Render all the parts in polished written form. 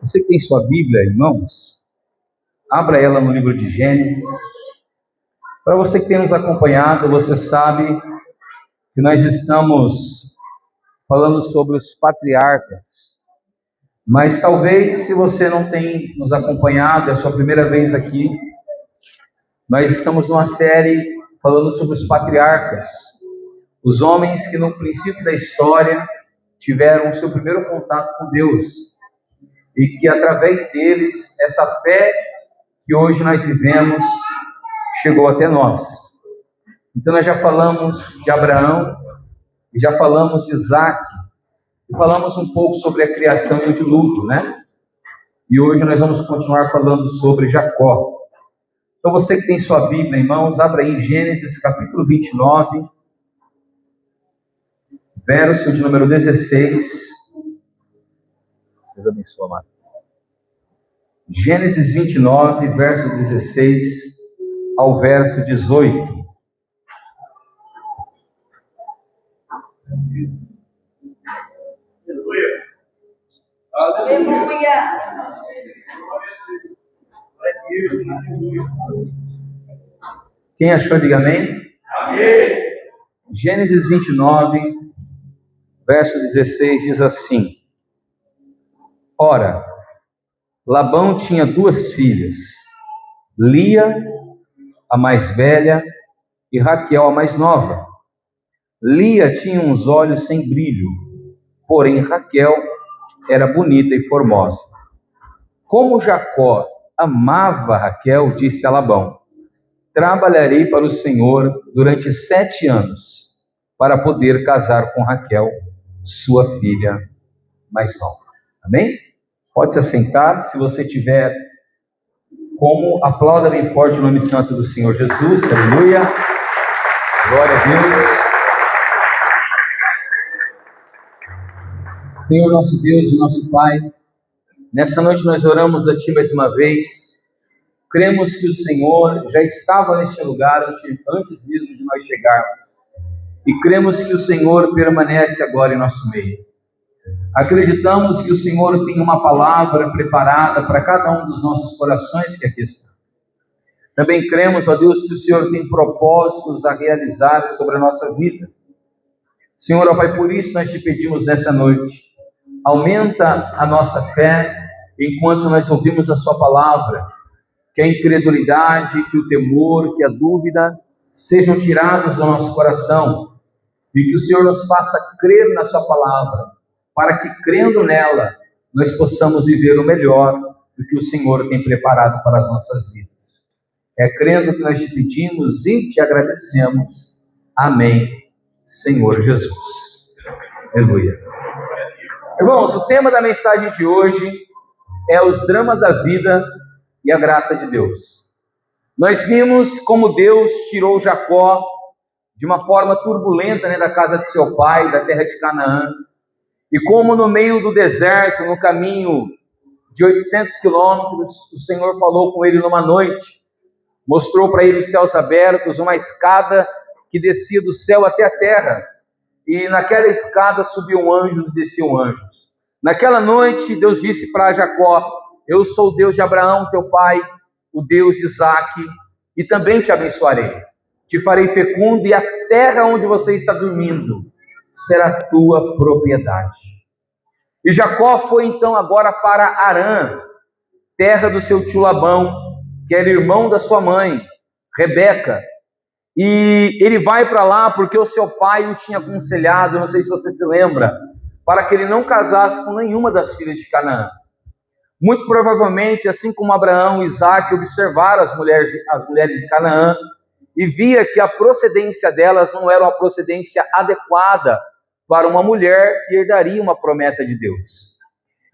Você que tem sua Bíblia em mãos, abra ela no livro de Gênesis. Para você que tem nos acompanhado, você sabe que nós estamos falando sobre os patriarcas. Mas talvez, se você não tem nos acompanhado, é a sua primeira vez aqui, nós estamos numa série falando sobre os patriarcas, os homens que no princípio da história tiveram o seu primeiro contato com Deus, e que através deles, essa fé que hoje nós vivemos, chegou até nós. Então nós já falamos de Abraão, e já falamos de Isaac, e falamos um pouco sobre a criação e o dilúvio, né? E hoje nós vamos continuar falando sobre Jacó. Então você que tem sua Bíblia em mãos, abra aí em Gênesis capítulo 29, verso de número 16. Deus abençoe, amado. Gênesis 29, verso 16 ao verso 18. Aleluia. Quem achou, diga amém. Amém. Gênesis 29, verso 16 diz assim: Ora, Labão tinha duas filhas, Lia, a mais velha, e Raquel, a mais nova. Lia tinha uns olhos sem brilho, porém Raquel era bonita e formosa. Como Jacó amava Raquel, disse a Labão: trabalharei para o Senhor durante 7 anos, para poder casar com Raquel, sua filha mais nova. Amém? Pode se assentar, se você tiver como, aplauda bem forte o nome santo do Senhor Jesus, aleluia, glória a Deus. Senhor nosso Deus e nosso Pai, nessa noite nós oramos a Ti mais uma vez, cremos que o Senhor já estava neste lugar antes mesmo de nós chegarmos, e cremos que o Senhor permanece agora em nosso meio. Acreditamos que o Senhor tem uma palavra preparada para cada um dos nossos corações que aqui estão. Também cremos, ó Deus, que o Senhor tem propósitos a realizar sobre a nossa vida. Senhor, ó Pai, por isso nós te pedimos nessa noite, aumenta a nossa fé enquanto nós ouvimos a sua palavra, que a incredulidade, que o temor, que a dúvida sejam tirados do nosso coração, e que o Senhor nos faça crer na sua palavra, para que, crendo nela, nós possamos viver o melhor do que o Senhor tem preparado para as nossas vidas. É crendo que nós te pedimos e te agradecemos. Amém, Senhor Jesus. Aleluia. Irmãos, o tema da mensagem de hoje é os dramas da vida e a graça de Deus. Nós vimos como Deus tirou Jacó de uma forma turbulenta, da casa de seu pai, da terra de Canaã, e como no meio do deserto, no caminho de 800 quilômetros, o Senhor falou com ele numa noite, mostrou para ele os céus abertos, uma escada que descia do céu até a terra, e naquela escada subiam anjos e desciam anjos. Naquela noite, Deus disse para Jacó: eu sou o Deus de Abraão, teu pai, o Deus de Isaac, e também te abençoarei. Te farei fecundo, e a terra onde você está dormindo será tua propriedade. E Jacó foi então agora para Harã, terra do seu tio Labão, que era irmão da sua mãe, Rebeca. E ele vai para lá porque o seu pai o tinha aconselhado, não sei se você se lembra, para que ele não casasse com nenhuma das filhas de Canaã. Muito provavelmente, assim como Abraão e Isaac observaram as mulheres de Canaã, e via que a procedência delas não era uma procedência adequada para uma mulher que herdaria uma promessa de Deus.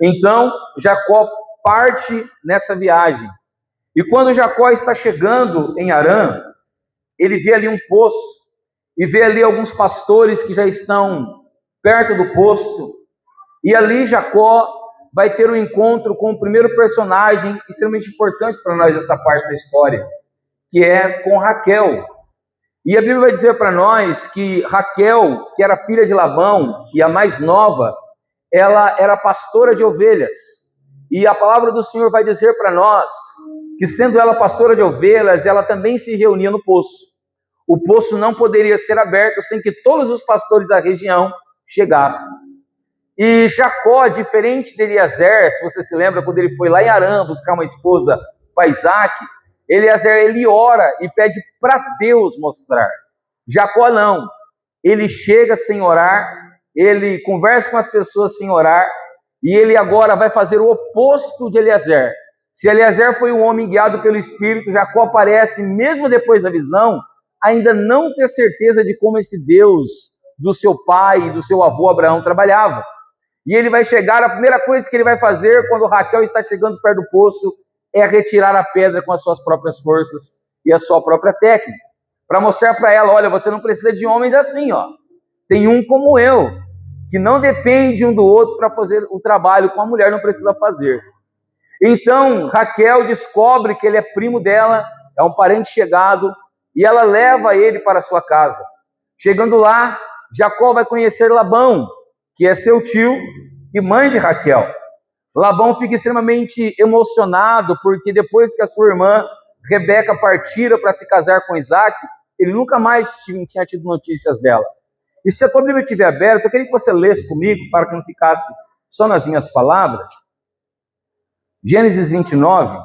Então, Jacó parte nessa viagem. E quando Jacó está chegando em Harã, ele vê ali um poço, e vê ali alguns pastores que já estão perto do poço, e ali Jacó vai ter um encontro com o primeiro personagem extremamente importante para nós essa parte da história, que é com Raquel. E a Bíblia vai dizer para nós que Raquel, que era filha de Labão e a mais nova, ela era pastora de ovelhas. E a palavra do Senhor vai dizer para nós que, sendo ela pastora de ovelhas, ela também se reunia no poço. O poço não poderia ser aberto sem que todos os pastores da região chegassem. E Jacó, diferente de Eliezer, se você se lembra, quando ele foi lá em Harã buscar uma esposa para Isaac, Eliezer, ele ora e pede para Deus mostrar. Jacó não. Ele chega sem orar, ele conversa com as pessoas sem orar, e ele agora vai fazer o oposto de Eliezer. Se Eliezer foi um homem guiado pelo Espírito, Jacó parece, mesmo depois da visão, ainda não ter certeza de como esse Deus do seu pai e do seu avô Abraão trabalhava. E ele vai chegar, a primeira coisa que ele vai fazer quando Raquel está chegando perto do poço é retirar a pedra com as suas próprias forças e a sua própria técnica, para mostrar para ela, olha, você não precisa de homens assim, ó. Tem um como eu, que não depende um do outro para fazer o trabalho que uma mulher não precisa fazer. Então, Raquel descobre que ele é primo dela, é um parente chegado, e ela leva ele para a sua casa. Chegando lá, Jacó vai conhecer Labão, que é seu tio e mãe de Raquel. Labão fica extremamente emocionado, porque depois que a sua irmã Rebeca partira para se casar com Isaac, ele nunca mais tinha tido notícias dela. E se a tua Bíblia estiver aberta, eu queria que você lesse comigo, para que não ficasse só nas minhas palavras. Gênesis 29.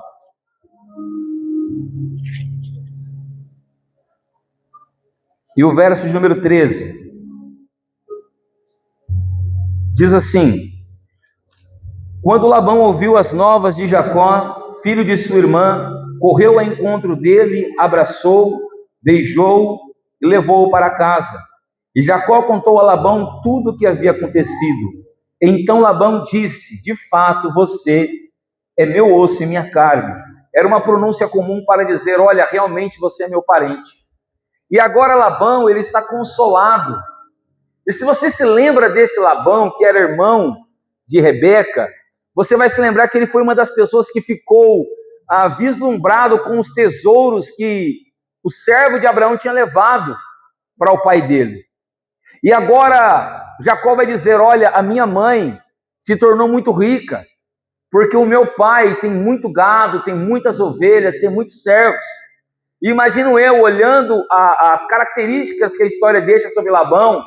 E o verso de número 13. Diz assim: quando Labão ouviu as novas de Jacó, filho de sua irmã, correu ao encontro dele, abraçou, beijou e levou-o para casa. E Jacó contou a Labão tudo o que havia acontecido. Então Labão disse: de fato, você é meu osso e minha carne. Era uma pronúncia comum para dizer: olha, realmente você é meu parente. E agora Labão, ele está consolado. E se você se lembra desse Labão, que era irmão de Rebeca, você vai se lembrar que ele foi uma das pessoas que ficou vislumbrado com os tesouros que o servo de Abraão tinha levado para o pai dele. E agora Jacó vai dizer: olha, a minha mãe se tornou muito rica, porque o meu pai tem muito gado, tem muitas ovelhas, tem muitos servos. E imagino eu, olhando as características que a história deixa sobre Labão,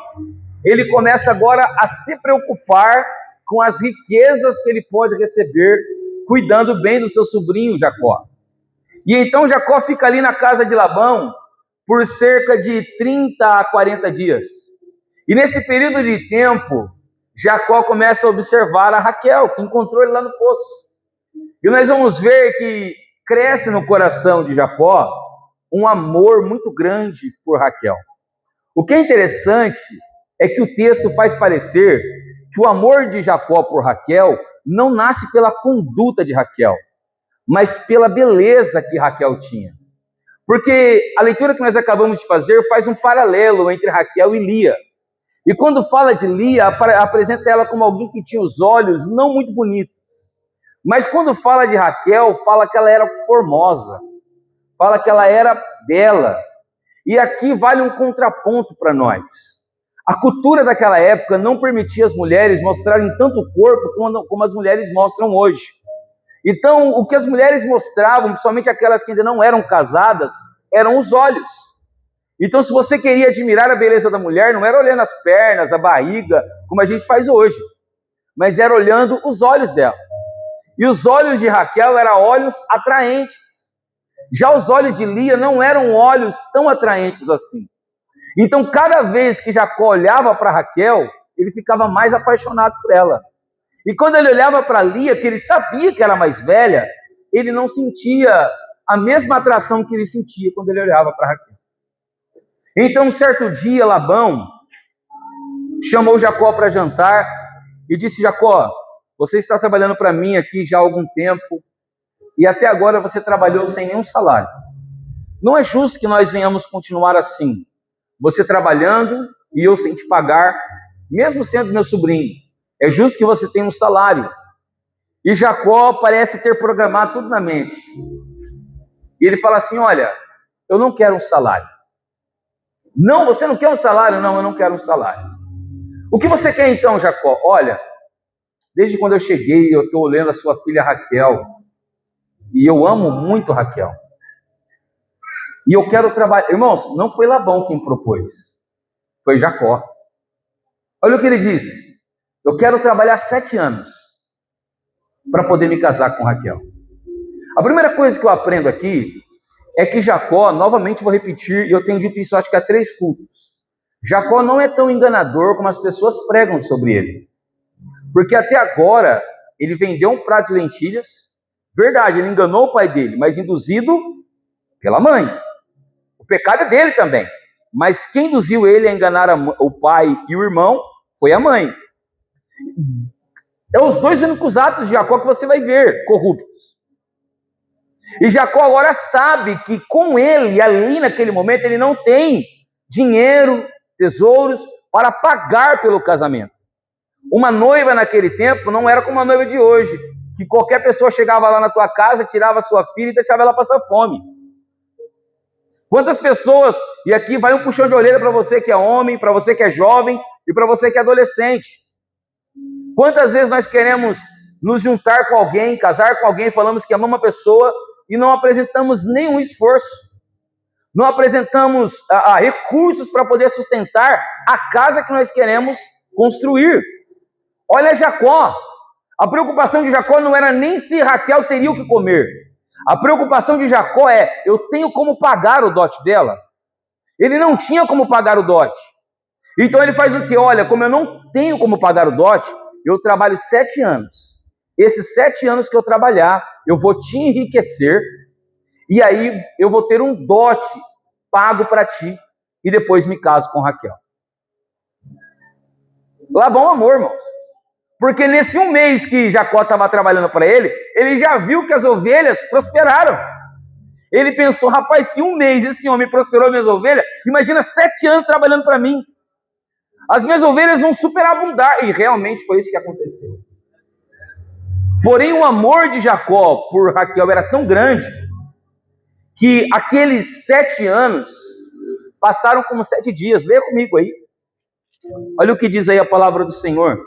ele começa agora a se preocupar com as riquezas que ele pode receber, cuidando bem do seu sobrinho Jacó. E então Jacó fica ali na casa de Labão por cerca de 30 a 40 dias. E nesse período de tempo, Jacó começa a observar a Raquel, que encontrou ele lá no poço. E nós vamos ver que cresce no coração de Jacó um amor muito grande por Raquel. O que é interessante é que o texto faz parecer que o amor de Jacó por Raquel não nasce pela conduta de Raquel, mas pela beleza que Raquel tinha. Porque a leitura que nós acabamos de fazer faz um paralelo entre Raquel e Lia. E quando fala de Lia, apresenta ela como alguém que tinha os olhos não muito bonitos. Mas quando fala de Raquel, fala que ela era formosa, fala que ela era bela. E aqui vale um contraponto para nós. A cultura daquela época não permitia as mulheres mostrarem tanto o corpo como as mulheres mostram hoje. Então, o que as mulheres mostravam, principalmente aquelas que ainda não eram casadas, eram os olhos. Então, se você queria admirar a beleza da mulher, não era olhando as pernas, a barriga, como a gente faz hoje, mas era olhando os olhos dela. E os olhos de Raquel eram olhos atraentes. Já os olhos de Lia não eram olhos tão atraentes assim. Então, cada vez que Jacó olhava para Raquel, ele ficava mais apaixonado por ela. E quando ele olhava para Lia, que ele sabia que era mais velha, ele não sentia a mesma atração que ele sentia quando ele olhava para Raquel. Então, um certo dia, Labão chamou Jacó para jantar e disse: Jacó, você está trabalhando para mim aqui já há algum tempo e até agora você trabalhou sem nenhum salário. Não é justo que nós venhamos continuar assim, você trabalhando e eu sem te pagar, mesmo sendo meu sobrinho. É justo que você tenha um salário. E Jacó parece ter programado tudo na mente. E ele fala assim: olha, eu não quero um salário. Não, você não quer um salário? Não, eu não quero um salário. O que você quer então, Jacó? Olha, Desde quando eu cheguei, eu estou olhando a sua filha Raquel, e eu amo muito Raquel. E eu quero trabalhar. Irmãos, não foi Labão quem propôs, foi Jacó. Olha o que ele disse: eu quero trabalhar 7 anos para poder me casar com Raquel. A primeira coisa que eu aprendo aqui é que Jacó, novamente vou repetir, e eu tenho dito isso acho que há 3 cultos, Jacó não é tão enganador como as pessoas pregam sobre ele. Porque até agora, ele vendeu um prato de lentilhas, verdade, ele enganou o pai dele, mas induzido pela mãe. O pecado é dele também, mas quem induziu ele a enganar o pai e o irmão foi a mãe. É os 2 únicos atos de Jacó que você vai ver corruptos. E Jacó agora sabe que com ele, ali naquele momento, ele não tem dinheiro, tesouros para pagar pelo casamento. Uma noiva naquele tempo não era como a noiva de hoje, que qualquer pessoa chegava lá na tua casa, tirava sua filha e deixava ela passar fome. Quantas pessoas, e aqui vai um puxão de orelha para você que é homem, para você que é jovem e para você que é adolescente. Quantas vezes nós queremos nos juntar com alguém, casar com alguém, falamos que amamos uma pessoa e não apresentamos nenhum esforço, não apresentamos recursos para poder sustentar a casa que nós queremos construir. Olha Jacó, a preocupação de Jacó não era nem se Raquel teria o que comer. A preocupação de Jacó é: eu tenho como pagar o dote dela? Ele não tinha como pagar o dote. Então ele faz o que? Olha, como eu não tenho como pagar o dote, eu trabalho 7 anos. Esses 7 anos que eu trabalhar, eu vou te enriquecer, e aí eu vou ter um dote pago para ti, e depois me caso com Raquel. Labão amor, irmãos. Porque nesse 1 mês que Jacó estava trabalhando para ele já viu que as ovelhas prosperaram. Ele pensou: rapaz, se 1 mês esse homem prosperou minhas ovelhas, imagina 7 anos trabalhando para mim. As minhas ovelhas vão superabundar. E realmente foi isso que aconteceu. Porém, o amor de Jacó por Raquel era tão grande que aqueles 7 anos passaram como 7 dias. Leia comigo aí. Olha o que diz aí a palavra do Senhor.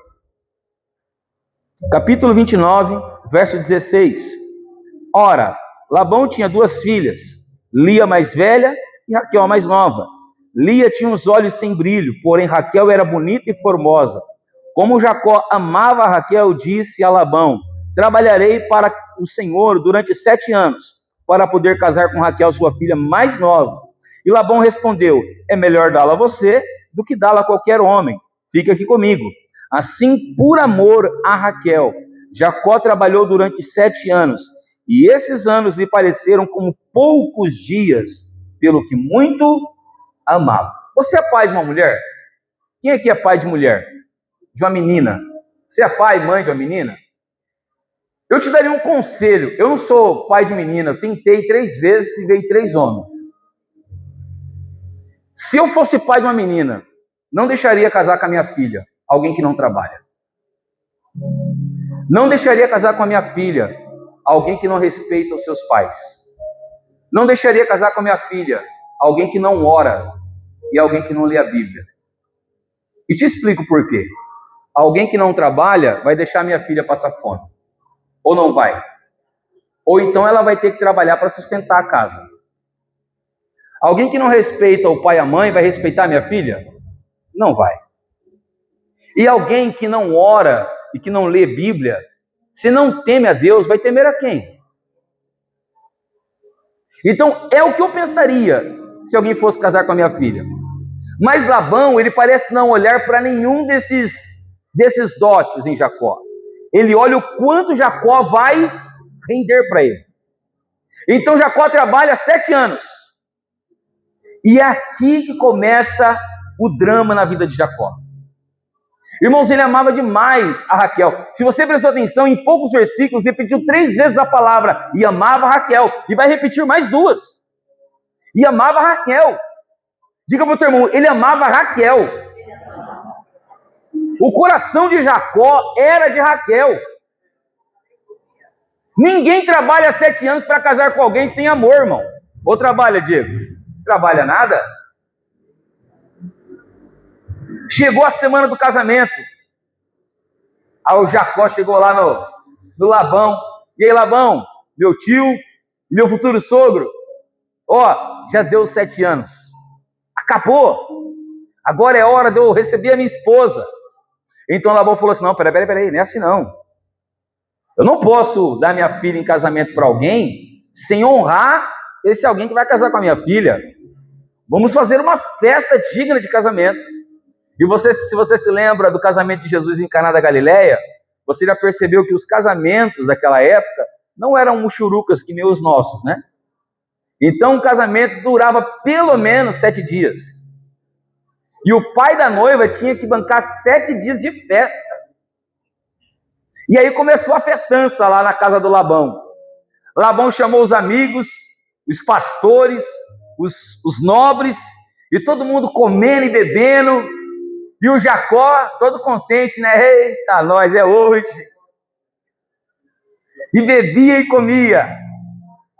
Capítulo 29, verso 16. Ora, Labão tinha 2 filhas, Lia mais velha e Raquel a mais nova. Lia tinha os olhos sem brilho, porém Raquel era bonita e formosa. Como Jacó amava a Raquel, disse a Labão: trabalharei para o Senhor durante 7 anos, para poder casar com Raquel, sua filha mais nova. E Labão respondeu: é melhor dá-la a você do que dá-la a qualquer homem. Fica aqui comigo. Assim, por amor a Raquel, Jacó trabalhou durante 7 anos, e esses anos lhe pareceram como poucos dias, pelo que muito amava. Você é pai de uma mulher? Quem aqui é pai de mulher? De uma menina? Você é pai e mãe de uma menina? Eu te daria um conselho. Eu não sou pai de menina, eu tentei 3 vezes e veio 3 homens. Se eu fosse pai de uma menina, não deixaria casar com a minha filha alguém que não trabalha. Não deixaria casar com a minha filha alguém que não respeita os seus pais. Não deixaria casar com a minha filha alguém que não ora e alguém que não lê a Bíblia. E te explico por quê. Alguém que não trabalha vai deixar minha filha passar fome. Ou não vai? Ou então ela vai ter que trabalhar para sustentar a casa. Alguém que não respeita o pai e a mãe vai respeitar minha filha? Não vai. E alguém que não ora e que não lê Bíblia, se não teme a Deus, vai temer a quem? Então, é o que eu pensaria se alguém fosse casar com a minha filha. Mas Labão, ele parece não olhar para nenhum desses dotes em Jacó. Ele olha o quanto Jacó vai render para ele. Então, Jacó trabalha 7 anos. E é aqui que começa o drama na vida de Jacó. Irmãos, ele amava demais a Raquel. Se você prestou atenção, em poucos versículos, ele repetiu 3 vezes a palavra, e amava a Raquel. E vai repetir mais 2. E amava a Raquel. Diga para o teu irmão, ele amava a Raquel. O coração de Jacó era de Raquel. Ninguém trabalha 7 anos para casar com alguém sem amor, irmão. Ou trabalha, Diego? Trabalha nada? Chegou a semana do casamento. Aí o Jacó chegou lá no Labão. E aí, Labão, meu tio, meu futuro sogro, já deu 7 anos. Acabou. Agora é hora de eu receber a minha esposa. Então Labão falou assim, não, peraí, não é assim não. Eu não posso dar minha filha em casamento para alguém sem honrar esse alguém que vai casar com a minha filha. Vamos fazer uma festa digna de casamento. E se você se lembra do casamento de Jesus em Caná da Galileia, você já percebeu que os casamentos daquela época não eram muxurucas que nem os nossos, né? Então o casamento durava pelo menos 7 dias. E o pai da noiva tinha que bancar 7 dias de festa. E aí começou a festança lá na casa do Labão. Labão chamou os amigos, os pastores, os nobres, e todo mundo comendo e bebendo, e o Jacó todo contente, né? Eita, nós, é hoje. E bebia e comia.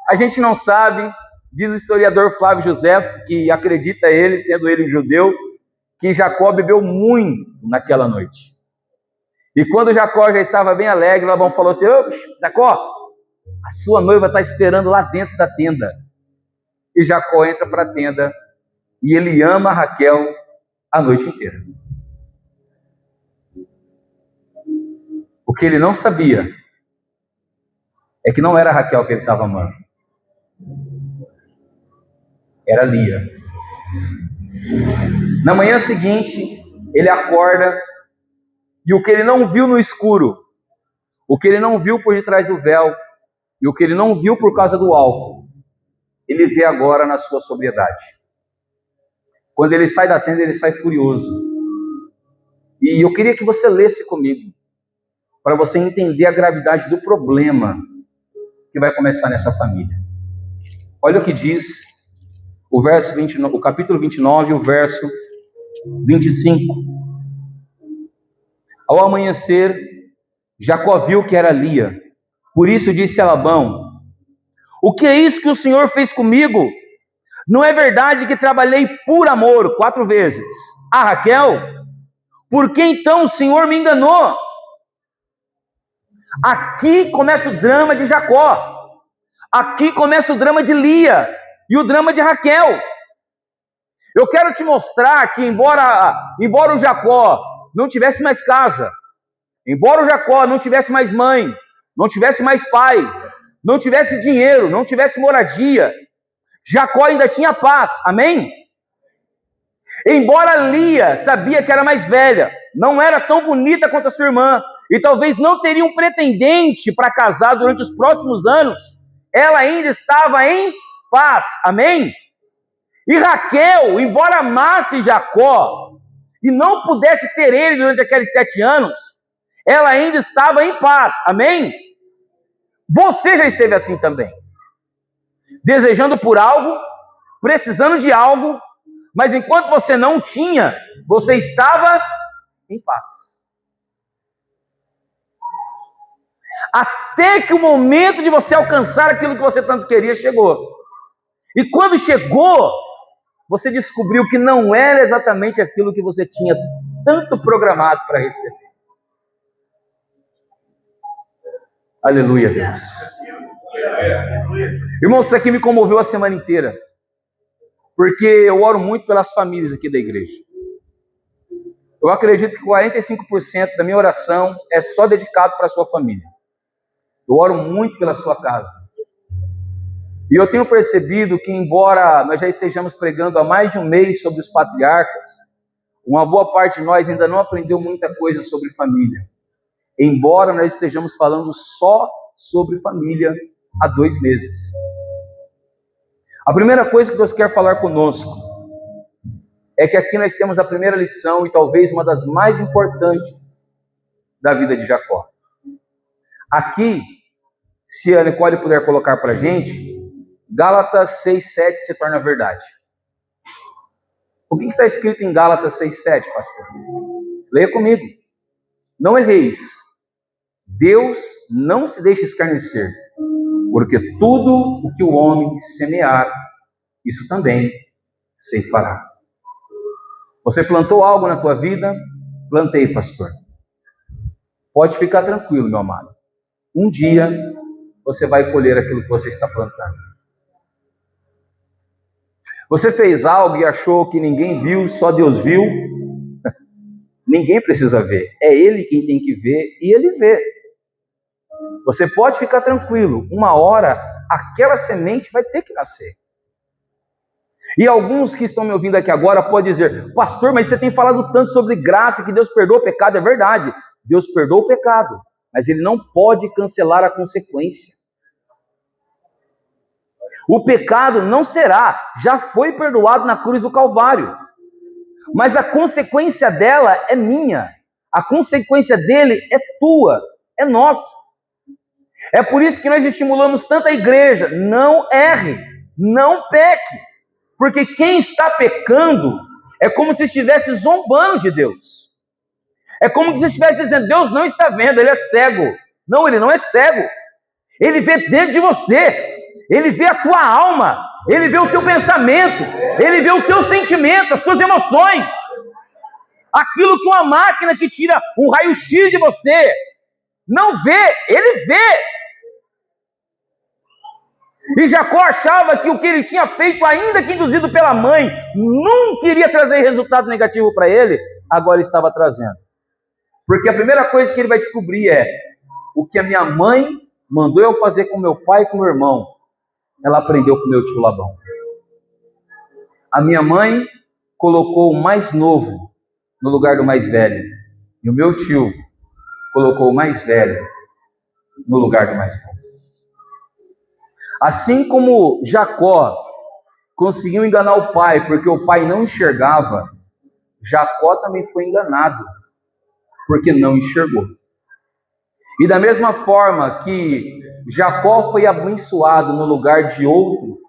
A gente não sabe, diz o historiador Flávio José, que acredita ele, sendo ele um judeu, que Jacó bebeu muito naquela noite. E quando Jacó já estava bem alegre, Labão falou assim, Jacó, a sua noiva está esperando lá dentro da tenda. E Jacó entra para a tenda e ele ama Raquel a noite inteira. O que ele não sabia é que não era Raquel que ele estava amando. Era Lia. Na manhã seguinte, ele acorda e o que ele não viu no escuro, o que ele não viu por detrás do véu e o que ele não viu por causa do álcool, ele vê agora na sua sobriedade. Quando ele sai da tenda, ele sai furioso. E eu queria que você lesse comigo, para você entender a gravidade do problema que vai começar nessa família. Olha o que diz o verso 29, o capítulo 29, o verso 25. Ao amanhecer, Jacó viu que era Lia. Por isso disse a Labão, o que é isso que o Senhor fez comigo? Não é verdade que trabalhei por amor 4 vezes a Raquel? Por que então o Senhor me enganou? Aqui começa o drama de Jacó. Aqui começa o drama de Lia e o drama de Raquel. Eu quero te mostrar que embora o Jacó não tivesse mais casa, embora o Jacó não tivesse mais mãe, não tivesse mais pai, não tivesse dinheiro, não tivesse moradia, Jacó ainda tinha paz, amém? Embora Lia sabia que era mais velha, não era tão bonita quanto a sua irmã, e talvez não teria um pretendente para casar durante os próximos anos, ela ainda estava em paz, amém? E Raquel, embora amasse Jacó, e não pudesse ter ele durante aqueles 7 anos, ela ainda estava em paz, amém? Você já esteve assim também, desejando por algo, precisando de algo, mas enquanto você não tinha, você estava em paz. Até que o momento de você alcançar aquilo que você tanto queria chegou. E quando chegou, você descobriu que não era exatamente aquilo que você tinha tanto programado para receber. Aleluia, Deus. Irmãos, isso aqui me comoveu a semana inteira, porque eu oro muito pelas famílias aqui da igreja. Eu acredito que 45% da minha oração é só dedicado para a sua família. Eu oro muito pela sua casa. E eu tenho percebido que, embora nós já estejamos pregando há mais de um mês sobre os patriarcas, uma boa parte de nós ainda não aprendeu muita coisa sobre família. Embora nós estejamos falando só sobre família há 2 meses. A primeira coisa que Deus quer falar conosco é que aqui nós temos a primeira lição e talvez uma das mais importantes da vida de Jacó. Aqui, se a Nicole puder colocar para a gente, Gálatas 6,7 se torna verdade. O que está escrito em Gálatas 6,7, pastor? Leia comigo. Não erreis. Deus não se deixa escarnecer, porque tudo o que o homem semear, isso também ceifará. Você plantou algo na tua vida? Plantei, pastor. Pode ficar tranquilo, meu amado. Um dia você vai colher aquilo que você está plantando. Você fez algo e achou que ninguém viu, só Deus viu. Ninguém precisa ver. É Ele quem tem que ver e Ele vê. Você pode ficar tranquilo. Uma hora, aquela semente vai ter que nascer. E alguns que estão me ouvindo aqui agora podem dizer: pastor, mas você tem falado tanto sobre graça, que Deus perdoa o pecado. É verdade, Deus perdoa o pecado, mas Ele não pode cancelar a consequência. O pecado não será, já foi perdoado na cruz do Calvário, mas a consequência dela é minha, a consequência dele é tua, é nossa. É por isso que nós estimulamos tanto a igreja: não erre, não peque, porque quem está pecando é como se estivesse zombando de Deus. É como se estivesse dizendo: Deus não está vendo, Ele é cego. Não, Ele não é cego. Ele vê dentro de você. Ele vê a tua alma. Ele vê o teu pensamento. Ele vê o teu sentimento, as tuas emoções. Aquilo que uma máquina que tira um raio-x de você não vê, Ele vê. E Jacó achava que o que ele tinha feito, ainda que induzido pela mãe, nunca iria trazer resultado negativo para ele. Agora estava trazendo. Porque a primeira coisa que ele vai descobrir é: o que a minha mãe mandou eu fazer com meu pai e com meu irmão, ela aprendeu com meu tio Labão. A minha mãe colocou o mais novo no lugar do mais velho, e o meu tio colocou o mais velho no lugar do mais novo. Assim como Jacó conseguiu enganar o pai porque o pai não enxergava, Jacó também foi enganado porque não enxergou. E da mesma forma que Jacó foi abençoado no lugar de outro,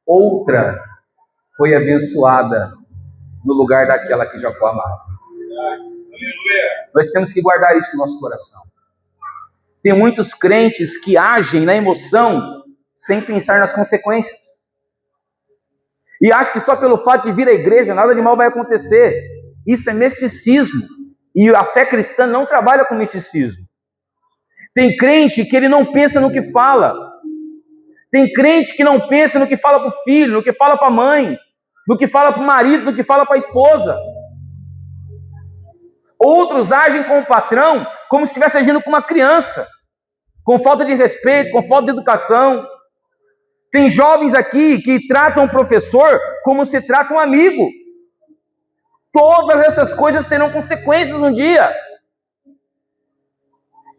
outra foi abençoada no lugar daquela que Jacó amava. Nós temos que guardar isso no nosso coração. Tem muitos crentes que agem na emoção sem pensar nas consequências. E acham que só pelo fato de vir à igreja nada de mal vai acontecer. Isso é misticismo. E a fé cristã não trabalha com misticismo. Tem crente que ele não pensa no que fala. Tem crente que não pensa no que fala para o filho, no que fala para a mãe, no que fala para o marido, no que fala para a esposa. Outros agem com o patrão como se estivesse agindo com uma criança, com falta de respeito, com falta de educação. Tem jovens aqui que tratam o professor como se trata um amigo. Todas essas coisas terão consequências um dia.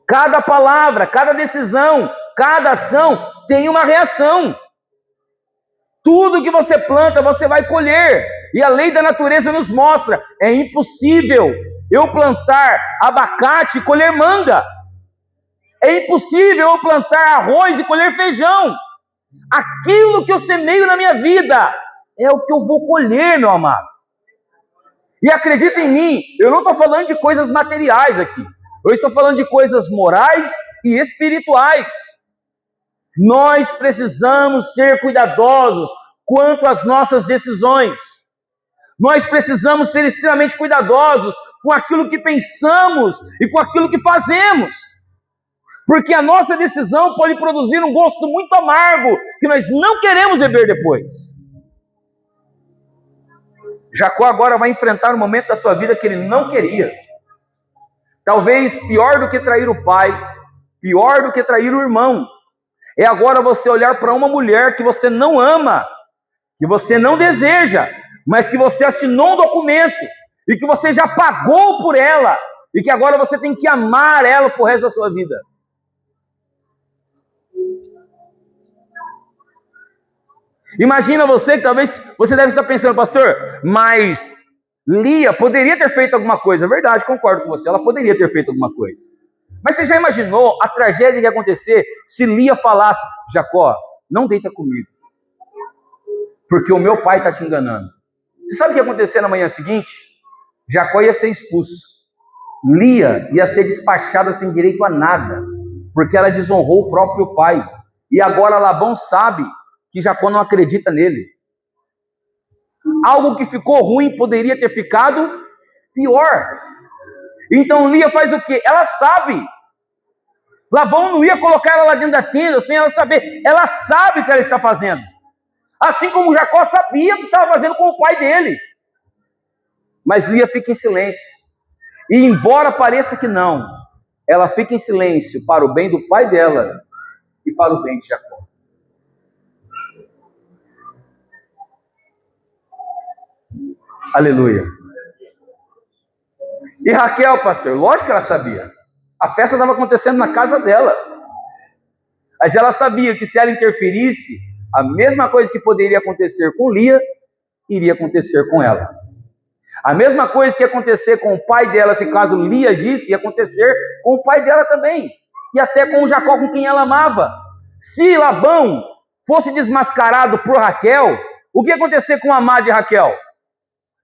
Cada palavra, cada decisão, cada ação tem uma reação. Tudo que você planta, você vai colher. E a lei da natureza nos mostra: é impossível eu plantar abacate e colher manga. É impossível eu plantar arroz e colher feijão. Aquilo que eu semeio na minha vida é o que eu vou colher, meu amado. E acredita em mim, eu não estou falando de coisas materiais aqui. Eu estou falando de coisas morais e espirituais. Nós precisamos ser cuidadosos quanto às nossas decisões. Nós precisamos ser extremamente cuidadosos com aquilo que pensamos e com aquilo que fazemos. Porque a nossa decisão pode produzir um gosto muito amargo que nós não queremos beber depois. Jacó agora vai enfrentar um momento da sua vida que ele não queria. Talvez pior do que trair o pai, pior do que trair o irmão, é agora você olhar para uma mulher que você não ama, que você não deseja, mas que você assinou um documento, e que você já pagou por ela, e que agora você tem que amar ela pro resto da sua vida. Imagina você que talvez você deve estar pensando: pastor, mas Lia poderia ter feito alguma coisa. É verdade, concordo com você, ela poderia ter feito alguma coisa. Mas você já imaginou a tragédia que ia acontecer se Lia falasse: Jacó, não deita comigo, porque o meu pai está te enganando? Você sabe o que ia acontecer na manhã seguinte? Jacó ia ser expulso. Lia ia ser despachada sem direito a nada, porque ela desonrou o próprio pai. E agora Labão sabe que Jacó não acredita nele. Algo que ficou ruim poderia ter ficado pior. Então Lia faz o quê? Ela sabe. Labão não ia colocar ela lá dentro da tenda sem ela saber. Ela sabe o que ela está fazendo. Assim como Jacó sabia o que estava fazendo com o pai dele. Mas Lia fica em silêncio. E embora pareça que não, ela fica em silêncio para o bem do pai dela e para o bem de Jacó. Aleluia. E Raquel, pastor, lógico que ela sabia. A festa estava acontecendo na casa dela. Mas ela sabia que se ela interferisse, a mesma coisa que poderia acontecer com Lia, iria acontecer com ela. A mesma coisa que ia acontecer com o pai dela, se caso Lia agisse, ia acontecer com o pai dela também. E até com o Jacó, com quem ela amava. Se Labão fosse desmascarado por Raquel, o que ia acontecer com a amada de Raquel?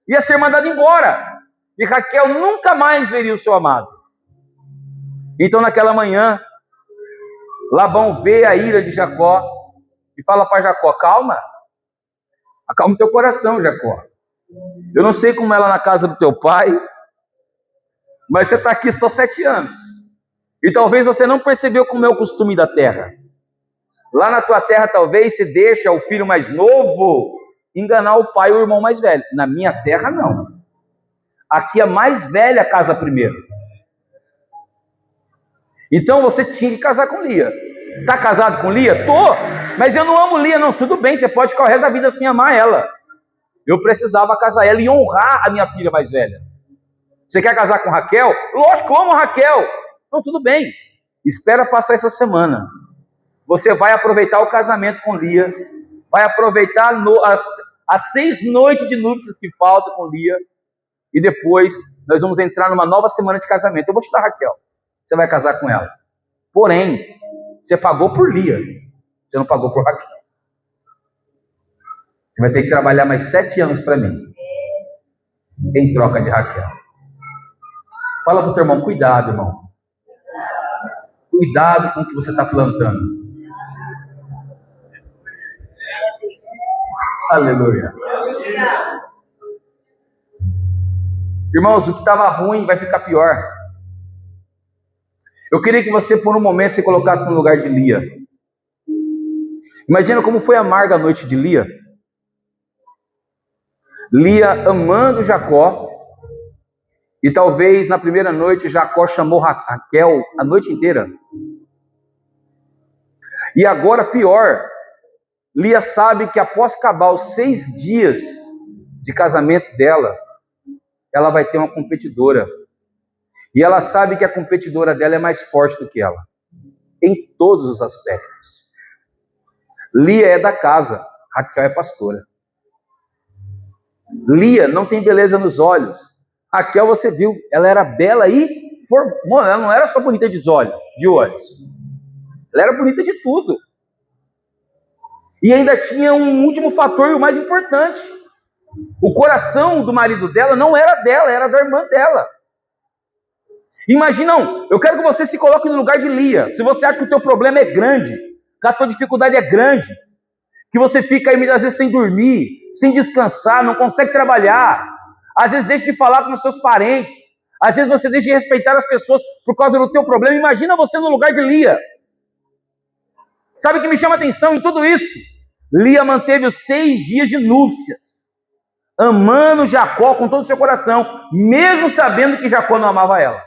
Ia ser mandado embora. E Raquel nunca mais veria o seu amado. Então naquela manhã, Labão vê a ira de Jacó e fala para Jacó: calma, acalma o teu coração, Jacó. Eu não sei como ela na casa do teu pai, mas você está aqui só 7 anos. E talvez você não percebeu como é o costume da terra. Lá na tua terra talvez se deixa o filho mais novo enganar o pai ou o irmão mais velho. Na minha terra não. Aqui a mais velha casa primeiro. Então você tinha que casar com Lia. Está casado com Lia? Tô, mas eu não amo Lia. Não, tudo bem, você pode ficar o resto da vida sem amar ela. Eu precisava casar ela e honrar a minha filha mais velha. Você quer casar com Raquel? Lógico, eu amo Raquel. Então tudo bem, espera passar essa semana. Você vai aproveitar o casamento com Lia, vai aproveitar as 6 noites de núpcias que faltam com Lia, e depois nós vamos entrar numa nova semana de casamento. Eu vou te dar Raquel, você vai casar com ela. Porém, você pagou por Lia, você não pagou por Raquel. Você vai ter que trabalhar mais 7 anos para mim, em troca de Raquel. Fala para o teu irmão: cuidado, irmão. Cuidado com o que você está plantando. Aleluia. Irmãos, o que estava ruim vai ficar pior. Eu queria que você, por um momento, se colocasse no lugar de Lia. Imagina como foi amarga a noite de Lia. Lia amando Jacó. E talvez na primeira noite Jacó chamou Raquel a noite inteira. E agora pior, Lia sabe que após acabar os 6 dias de casamento dela, ela vai ter uma competidora. E ela sabe que a competidora dela é mais forte do que ela, em todos os aspectos. Lia é da casa, Raquel é pastora. Lia não tem beleza nos olhos. Raquel, você viu, ela era bela e formosa. Ela não era só bonita de olhos. Ela era bonita de tudo. E ainda tinha um último fator, e o mais importante. O coração do marido dela não era dela, era da irmã dela. Imagina, eu quero que você se coloque no lugar de Lia. Se você acha que o teu problema é grande, que a tua dificuldade é grande, que você fica aí às vezes sem dormir, sem descansar, não consegue trabalhar, às vezes deixa de falar com os seus parentes, às vezes você deixa de respeitar as pessoas por causa do teu problema. Imagina você no lugar de Lia. Sabe o que me chama a atenção em tudo isso? Lia manteve os 6 dias de núpcias, amando Jacó com todo o seu coração, mesmo sabendo que Jacó não amava ela.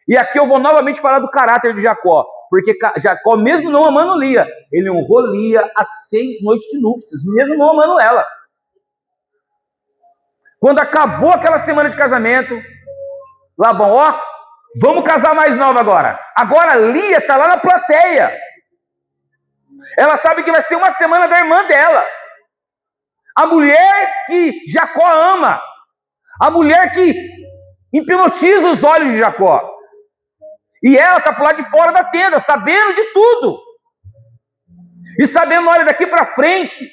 E aqui eu vou novamente falar do caráter de Jacó, porque Jacó, mesmo não amando Lia, ele honrou Lia as 6 noites de núpcias, mesmo não amando ela. Quando acabou aquela semana de casamento, Labão, ó, vamos casar mais nova agora. Agora Lia está lá na plateia. Ela sabe que vai ser uma semana da irmã dela. A mulher que Jacó ama. A mulher que hipnotiza os olhos de Jacó. E ela está por lá de fora da tenda, sabendo de tudo. E sabendo, olha, daqui para frente,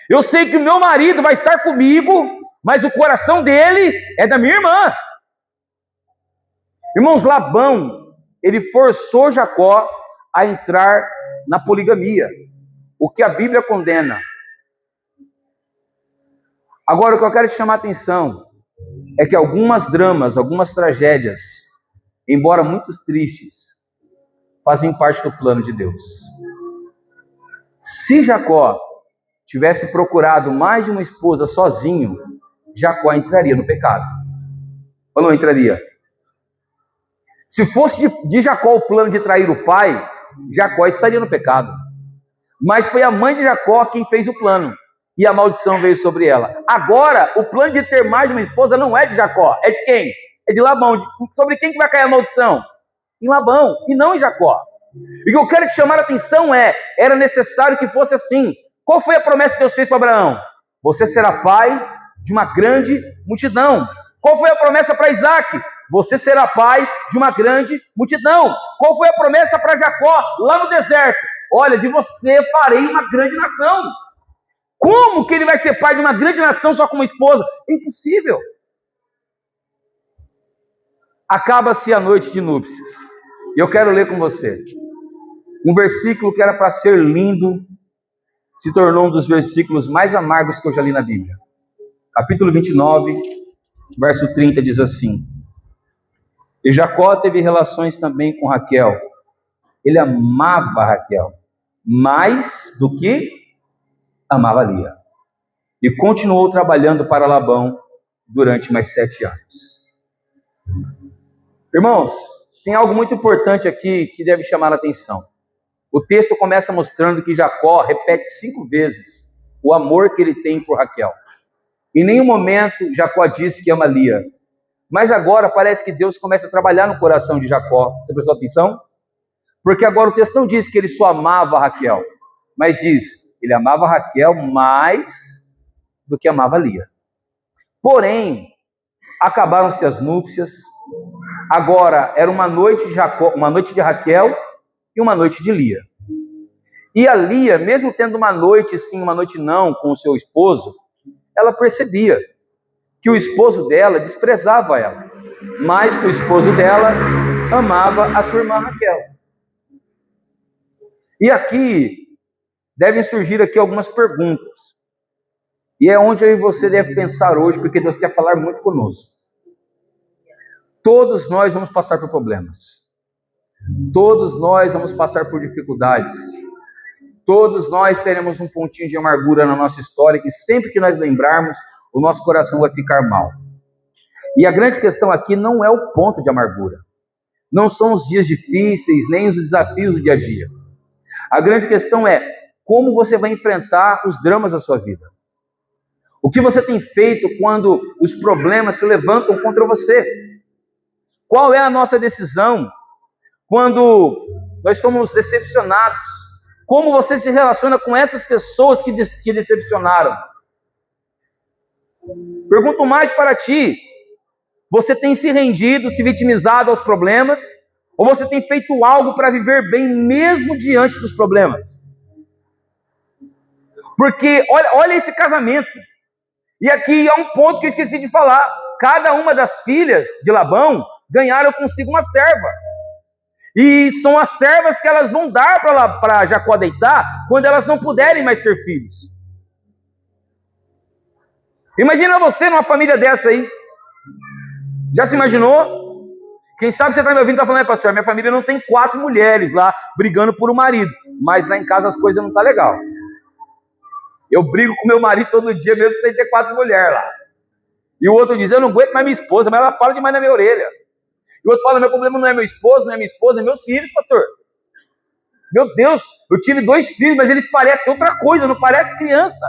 eu sei que o meu marido vai estar comigo, mas o coração dele é da minha irmã. Irmãos, Labão, ele forçou Jacó a entrar na poligamia, o que a Bíblia condena. Agora, o que eu quero te chamar a atenção é que algumas dramas, algumas tragédias embora muito tristes, fazem parte do plano de Deus. Se Jacó tivesse procurado mais de uma esposa sozinho, Jacó entraria no pecado. Ou não entraria? Se fosse de Jacó o plano de trair o pai, Jacó estaria no pecado. Mas foi a mãe de Jacó quem fez o plano, e a maldição veio sobre ela. Agora, o plano de ter mais de uma esposa não é de Jacó, é de quem? É de Labão. Sobre quem que vai cair a maldição? Em Labão, e não em Jacó. E o que eu quero te chamar a atenção era necessário que fosse assim. Qual foi a promessa que Deus fez para Abraão? Você será pai de uma grande multidão. Qual foi a promessa para Isaac? Você será pai de uma grande multidão. Qual foi a promessa para Jacó lá no deserto? Olha, de você farei uma grande nação. Como que ele vai ser pai de uma grande nação só com uma esposa? É impossível. Acaba-se a noite de núpcias. E eu quero ler com você. Um versículo que era para ser lindo, se tornou um dos versículos mais amargos que eu já li na Bíblia. Capítulo 29, verso 30 diz assim: E Jacó teve relações também com Raquel. Ele amava Raquel mais do que amava Lia. E continuou trabalhando para Labão durante mais 7 anos. Irmãos, tem algo muito importante aqui que deve chamar a atenção. O texto começa mostrando que Jacó repete 5 vezes o amor que ele tem por Raquel. Em nenhum momento Jacó diz que ama Lia. Mas agora parece que Deus começa a trabalhar no coração de Jacó. Você prestou atenção? Porque agora o texto não diz que ele só amava Raquel, mas diz, ele amava Raquel mais do que amava Lia. Porém, acabaram-se as núpcias. Agora era uma noite de Raquel e uma noite de Lia. E a Lia, mesmo tendo uma noite sim, uma noite não com o seu esposo, ela percebia que o esposo dela desprezava ela, mais que o esposo dela amava a sua irmã Raquel. E aqui devem surgir aqui algumas perguntas. E é onde eu e você deve pensar hoje, porque Deus quer falar muito conosco. Todos nós vamos passar por problemas. Todos nós vamos passar por dificuldades. Todos nós teremos um pontinho de amargura na nossa história, que sempre que nós lembrarmos, o nosso coração vai ficar mal. E a grande questão aqui não é o ponto de amargura. Não são os dias difíceis, nem os desafios do dia a dia. A grande questão é como você vai enfrentar os dramas da sua vida. O que você tem feito quando os problemas se levantam contra você? Qual é a nossa decisão quando nós somos decepcionados? Como você se relaciona com essas pessoas que te decepcionaram? Pergunto mais para ti. Você tem se rendido, se vitimizado aos problemas? Ou você tem feito algo para viver bem mesmo diante dos problemas? Porque olha esse casamento. E aqui há um ponto que eu esqueci de falar. Cada uma das filhas de Labão ganharam consigo uma serva. E são as servas que elas vão dar para Jacó deitar quando elas não puderem mais ter filhos. Imagina você numa família dessa aí. Já se imaginou? Quem sabe você está me ouvindo e está falando, pastor, minha família não tem 4 mulheres lá brigando por um marido. Mas lá em casa as coisas não estão legais. Eu brigo com meu marido todo dia, mesmo sem ter 4 mulheres lá. E o outro diz, eu não aguento mais minha esposa, mas ela fala demais na minha orelha. E o outro fala, meu problema não é meu esposo, não é minha esposa, é meus filhos, pastor. Meu Deus, eu tive 2 filhos, mas eles parecem outra coisa, não parecem criança.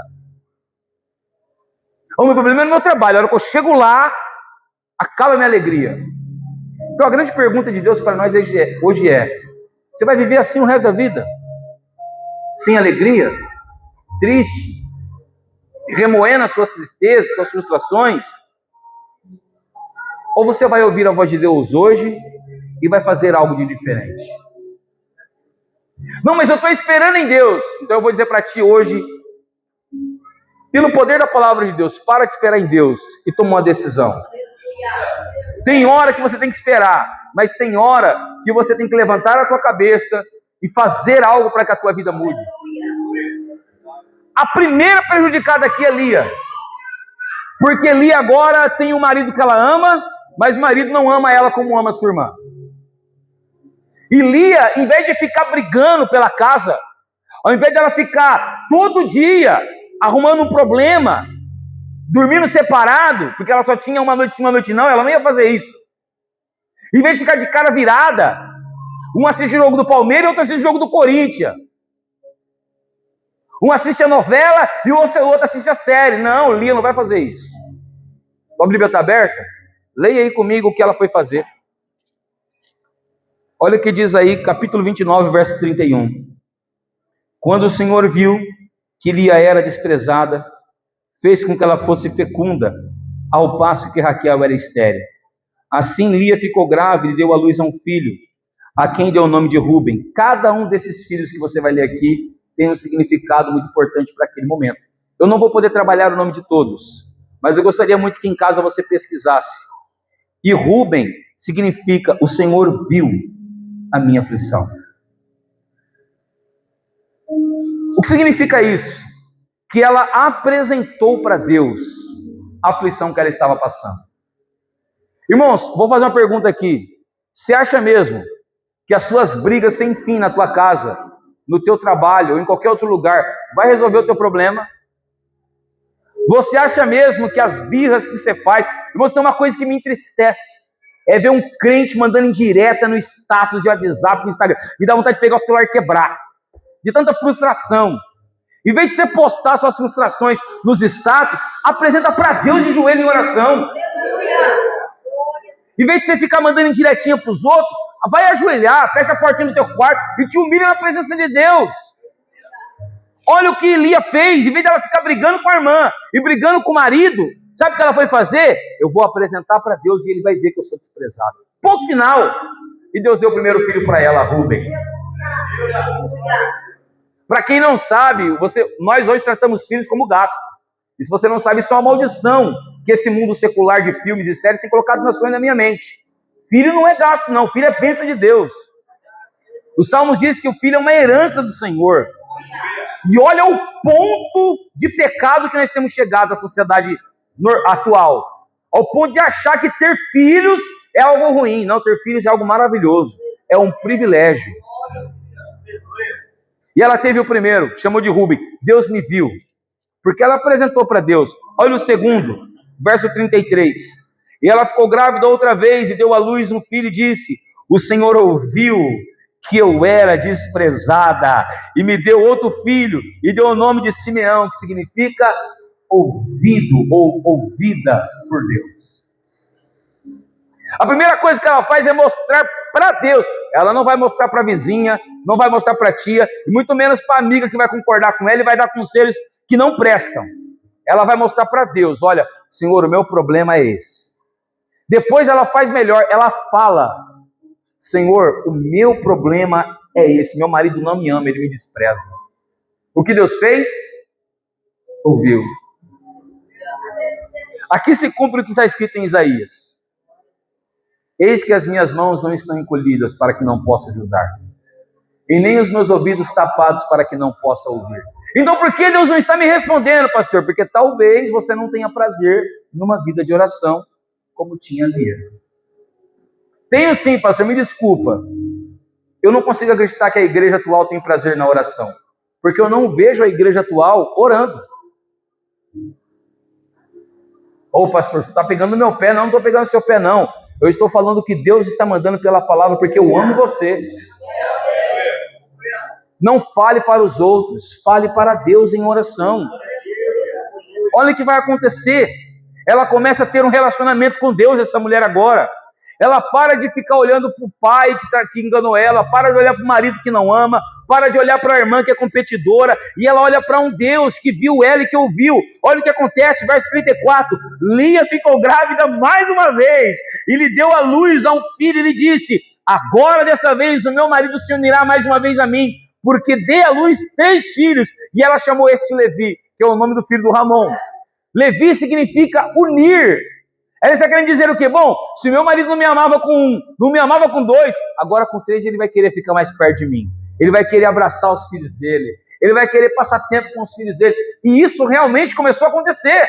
O meu problema é no meu trabalho, a hora que eu chego lá, acaba a minha alegria. Então a grande pergunta de Deus para nós hoje é, você vai viver assim o resto da vida? Sem alegria? Triste? Remoendo as suas tristezas, suas frustrações? Ou você vai ouvir a voz de Deus hoje e vai fazer algo de diferente? Não, mas eu estou esperando em Deus. Então eu vou dizer para ti hoje, pelo poder da palavra de Deus, para de esperar em Deus e toma uma decisão. Tem hora que você tem que esperar, mas tem hora que você tem que levantar a tua cabeça e fazer algo para que a tua vida mude. A primeira prejudicada aqui é Lia. Porque Lia agora tem um marido que ela ama, mas o marido não ama ela como ama a sua irmã. E Lia, em vez de ficar brigando pela casa, ao invés dela ficar todo dia arrumando um problema, dormindo separado, porque ela só tinha uma noite sim, uma noite não, ela não ia fazer isso. Em vez de ficar de cara virada, um assiste o jogo do Palmeiras e outro assiste o jogo do Corinthians. Um assiste a novela e o outro assiste a série. Não, Lia não vai fazer isso. A Bíblia está aberta? Leia aí comigo o que ela foi fazer. Olha o que diz aí, capítulo 29, verso 31. Quando o Senhor viu que Lia era desprezada, fez com que ela fosse fecunda, ao passo que Raquel era estéril. Assim Lia ficou grávida e deu à luz a um filho, a quem deu o nome de Ruben. Cada um desses filhos que você vai ler aqui tem um significado muito importante para aquele momento. Eu não vou poder trabalhar o nome de todos, mas eu gostaria muito que em casa você pesquisasse. E Ruben significa: o Senhor viu a minha aflição. O que significa isso? Que ela apresentou para Deus a aflição que ela estava passando. Irmãos, vou fazer uma pergunta aqui. Você acha mesmo que as suas brigas sem fim na tua casa, no teu trabalho ou em qualquer outro lugar, vai resolver o teu problema? Você acha mesmo que as birras que você faz... Irmãos, tem uma coisa que me entristece, é ver um crente mandando indireta no status de WhatsApp, no Instagram. Me dá vontade de pegar o celular e quebrar, de tanta frustração. Em vez de você postar suas frustrações nos status, apresenta para Deus de joelho em oração. Em vez de você ficar mandando indiretinha para os outros, vai ajoelhar, fecha a portinha do teu quarto e te humilha na presença de Deus. Olha o que Lia fez. Em vez dela ficar brigando com a irmã e brigando com o marido, sabe o que ela foi fazer? Eu vou apresentar para Deus e Ele vai ver que eu sou desprezado. Ponto final. E Deus deu o primeiro filho para ela, Ruben. Para quem não sabe, nós hoje tratamos filhos como gasto. E se você não sabe, isso é uma maldição que esse mundo secular de filmes e séries tem colocado na sua e na minha mente. Filho não é gasto, não. Filho é bênção de Deus. Os Salmos dizem que o filho é uma herança do Senhor. E olha o ponto de pecado que nós temos chegado à sociedade atual. Ao ponto de achar que ter filhos é algo ruim. Não, ter filhos é algo maravilhoso. É um privilégio. E ela teve o primeiro, chamou de Ruben. Deus me viu. Porque ela apresentou para Deus. Olha o segundo, verso 33. E ela ficou grávida outra vez e deu à luz um filho e disse: o Senhor ouviu que eu era desprezada e me deu outro filho e deu o nome de Simeão, que significa ouvido ou ouvida por Deus. A primeira coisa que ela faz é mostrar para Deus. Ela não vai mostrar para a vizinha, não vai mostrar para a tia, e muito menos para a amiga que vai concordar com ela e vai dar conselhos que não prestam. Ela vai mostrar para Deus: olha, Senhor, o meu problema é esse. Depois ela faz melhor, ela fala: Senhor, o meu problema é esse, meu marido não me ama, ele me despreza. O que Deus fez? Ouviu. Aqui se cumpre o que está escrito em Isaías: eis que as minhas mãos não estão encolhidas para que não possa ajudar, e nem os meus ouvidos tapados para que não possa ouvir. Então por que Deus não está me respondendo, pastor? Porque talvez você não tenha prazer numa vida de oração como tinha Lia. Tenho sim, pastor, me desculpa. Eu não consigo acreditar que a igreja atual tem prazer na oração, porque eu não vejo a igreja atual orando. Ô pastor, você está pegando no meu pé? Não, não estou pegando no seu pé não. Eu estou falando que Deus está mandando pela palavra, porque eu amo você. Não fale para os outros, fale para Deus em oração. Olha o que vai acontecer. Ela começa a ter um relacionamento com Deus, essa mulher agora. Ela para de ficar olhando para o pai que enganou ela, para de olhar para o marido que não ama, para de olhar para a irmã que é competidora, e ela olha para um Deus que viu ela e que ouviu. Olha o que acontece, verso 34, Lia ficou grávida mais uma vez, e lhe deu à luz a um filho, e lhe disse: agora dessa vez o meu marido se unirá mais uma vez a mim, porque dei à luz 3 filhos, e ela chamou este Levi, que é o nome do filho do Ramon. Levi significa unir. Ela está querendo dizer o quê? Bom, se meu marido não me amava com 1, não me amava com 2, agora com 3 ele vai querer ficar mais perto de mim. Ele vai querer abraçar os filhos dele. Ele vai querer passar tempo com os filhos dele. E isso realmente começou a acontecer.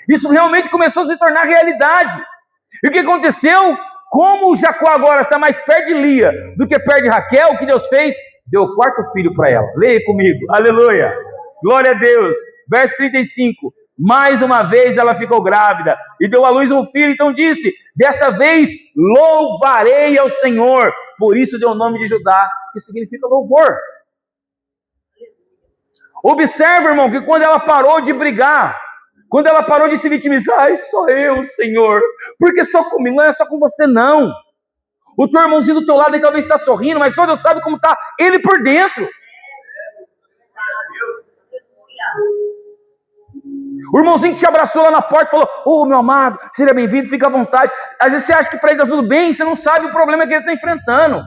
Isso realmente começou a se tornar realidade. E o que aconteceu? Como Jacó agora está mais perto de Lia do que perto de Raquel, o que Deus fez? Deu o quarto filho para ela. Leia comigo, aleluia, glória a Deus. Verso 35, mais uma vez ela ficou grávida e deu à luz um filho, então disse, dessa vez louvarei ao Senhor, por isso deu o nome de Judá, que significa louvor. Observa, irmão, que quando ela parou de brigar, quando ela parou de se vitimizar, ai, só eu, Senhor, porque só comigo, não é só com você não. O teu irmãozinho do teu lado, ele talvez está sorrindo, mas só Deus sabe como está ele por dentro. O irmãozinho que te abraçou lá na porta, falou, ô meu amado, seja bem-vindo, fica à vontade. Às vezes você acha que para ele está tudo bem, você não sabe o problema que ele está enfrentando.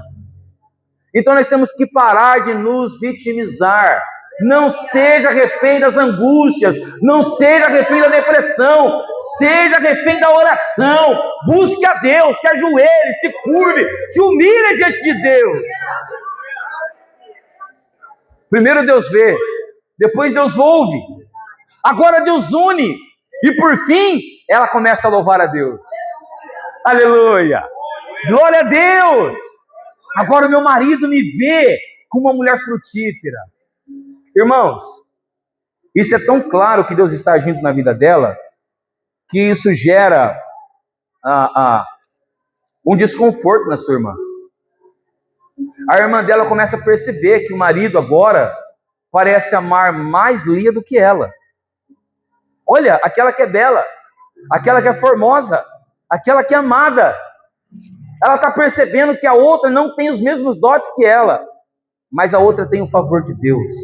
Então nós temos que parar de nos vitimizar. Não seja refém das angústias, não seja refém da depressão, seja refém da oração. Busque a Deus, se ajoelhe, se curve, se humilhe diante de Deus. Primeiro Deus vê, depois Deus ouve, agora Deus une, e por fim ela começa a louvar a Deus. Aleluia, glória a Deus. Agora o meu marido me vê como uma mulher frutífera. Irmãos, isso é tão claro que Deus está agindo na vida dela, que isso gera um desconforto na sua irmã. A irmã dela começa a perceber que o marido agora parece amar mais Lia do que ela. Olha, aquela que é bela, aquela que é formosa, aquela que é amada. Ela está percebendo que a outra não tem os mesmos dotes que ela, mas a outra tem o favor de Deus.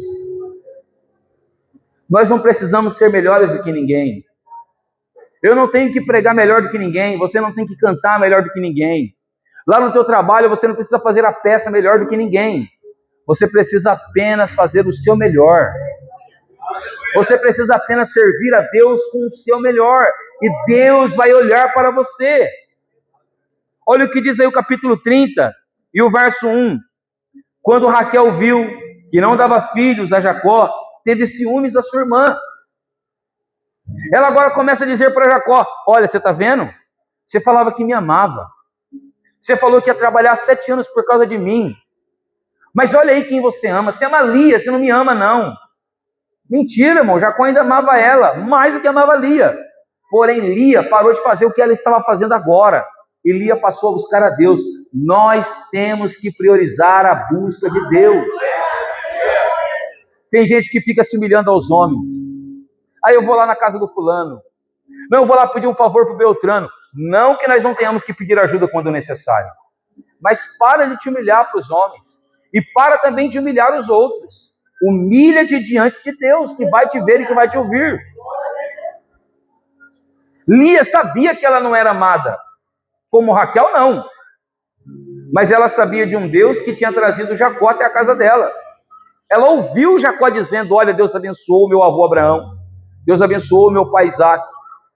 Nós não precisamos ser melhores do que ninguém. Eu não tenho que pregar melhor do que ninguém, você não tem que cantar melhor do que ninguém. Lá no teu trabalho você não precisa fazer a peça melhor do que ninguém. Você precisa apenas fazer o seu melhor. Você precisa apenas servir a Deus com o seu melhor. E Deus vai olhar para você. Olha o que diz aí o capítulo 30 e o verso 1. Quando Raquel viu que não dava filhos a Jacó, teve ciúmes da sua irmã. Ela agora começa a dizer para Jacó, olha, você está vendo? Você falava que me amava. Você falou que ia trabalhar 7 anos por causa de mim. Mas olha aí quem você ama. Você ama Lia, você não me ama não. Mentira, irmão. Jacó ainda amava ela, mais do que amava Lia. Porém, Lia parou de fazer o que ela estava fazendo agora. E Lia passou a buscar a Deus. Nós temos que priorizar a busca de Deus. Tem gente que fica se humilhando aos homens. Aí eu vou lá na casa do fulano. Não, eu vou lá pedir um favor para o Beltrano. Não que nós não tenhamos que pedir ajuda quando necessário. Mas para de te humilhar para os homens. E para também de humilhar os outros. Humilha-te diante de Deus, que vai te ver e que vai te ouvir. Lia sabia que ela não era amada. Como Raquel, não. Mas ela sabia de um Deus que tinha trazido Jacó até a casa dela. Ela ouviu Jacó dizendo, olha, Deus abençoou o meu avô Abraão. Deus abençoou o meu pai Isaac.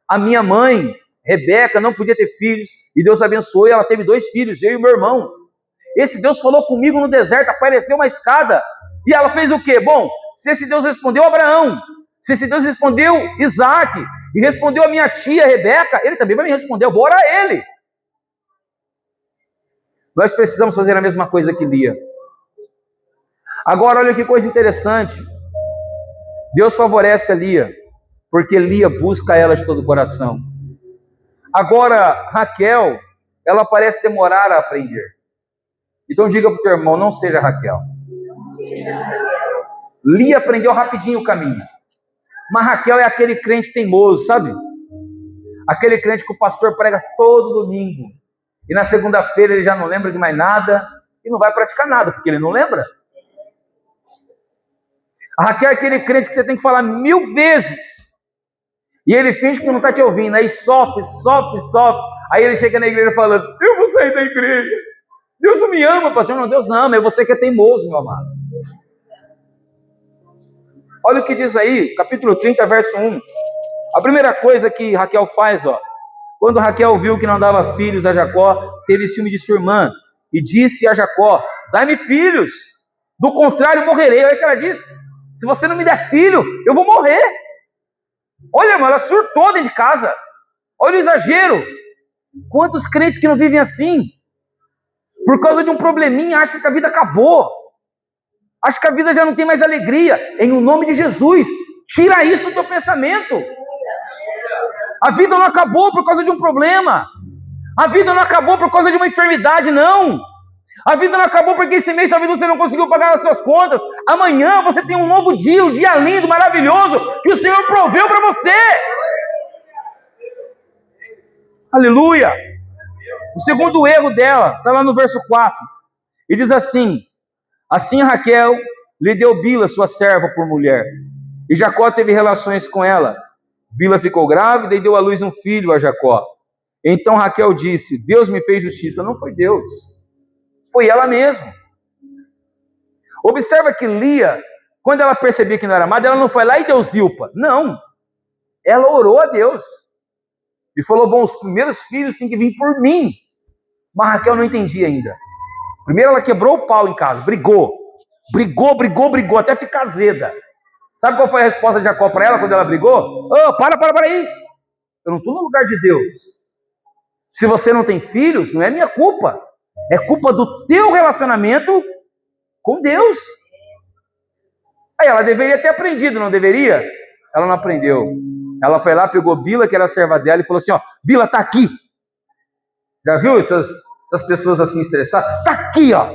A minha mãe, Rebeca, não podia ter filhos. E Deus abençoou e ela teve 2 filhos, eu e meu irmão. Esse Deus falou comigo no deserto, apareceu uma escada. E ela fez o quê? Bom, se esse Deus respondeu Abraão, se esse Deus respondeu Isaac, e respondeu a minha tia Rebeca, ele também vai me responder, eu vou orar a ele. Nós precisamos fazer a mesma coisa que Lia. Agora olha que coisa interessante. Deus favorece a Lia, porque Lia busca ela de todo o coração. Agora Raquel, ela parece demorar a aprender. Então diga para o teu irmão, não seja Raquel. Lia aprendeu rapidinho o caminho. Mas Raquel é aquele crente teimoso, sabe? Aquele crente que o pastor prega todo domingo. E na segunda-feira ele já não lembra de mais nada. E não vai praticar nada, porque ele não lembra. A Raquel é aquele crente que você tem que falar 1000 vezes. E ele finge que não está te ouvindo. Aí sofre. Aí ele chega na igreja falando, eu vou sair da igreja. Deus não me ama, pastor. Não, Deus ama. É você que é teimoso, meu amado. Olha o que diz aí, capítulo 30, verso 1. A primeira coisa que Raquel faz, quando Raquel viu que não dava filhos a Jacó, teve ciúme de sua irmã. E disse a Jacó, dá-me filhos. Do contrário, morrerei. Olha o que ela disse. Se você não me der filho, eu vou morrer. Olha, irmão, ela surtou dentro de casa. Olha o exagero. Quantos crentes que não vivem assim? Por causa de um probleminha, acham que a vida acabou. Acham que a vida já não tem mais alegria. Em o nome de Jesus, tira isso do teu pensamento. A vida não acabou por causa de um problema. A vida não acabou por causa de uma enfermidade, não. A vida não acabou porque esse mês talvez você não conseguiu pagar as suas contas. Amanhã você tem um novo dia, um dia lindo, maravilhoso, que o Senhor proveu para você. Aleluia. O segundo erro dela está lá no verso 4. E diz assim: assim Raquel lhe deu Bila, sua serva, por mulher. E Jacó teve relações com ela. Bila ficou grávida e deu à luz um filho a Jacó. Então Raquel disse: Deus me fez justiça. Não foi Deus, foi ela mesma. Observa que Lia, quando ela percebia que não era amada, ela não foi lá e deu Zilpa. Não, ela orou a Deus e falou: bom, os primeiros filhos têm que vir por mim. Mas Raquel não entendia ainda. Primeiro ela quebrou o pau em casa, brigou, até ficar azeda. Sabe qual foi a resposta de Jacó para ela quando ela brigou? Oh, para aí, eu não estou no lugar de Deus. Se você não tem filhos, não é minha culpa, é culpa do teu relacionamento com Deus. Aí ela deveria ter aprendido, não deveria? Ela não aprendeu. Ela foi lá, pegou Bila, que era a serva dela, e falou assim: ó, Bila, tá aqui. Já viu essas pessoas assim estressadas? Tá aqui, ó,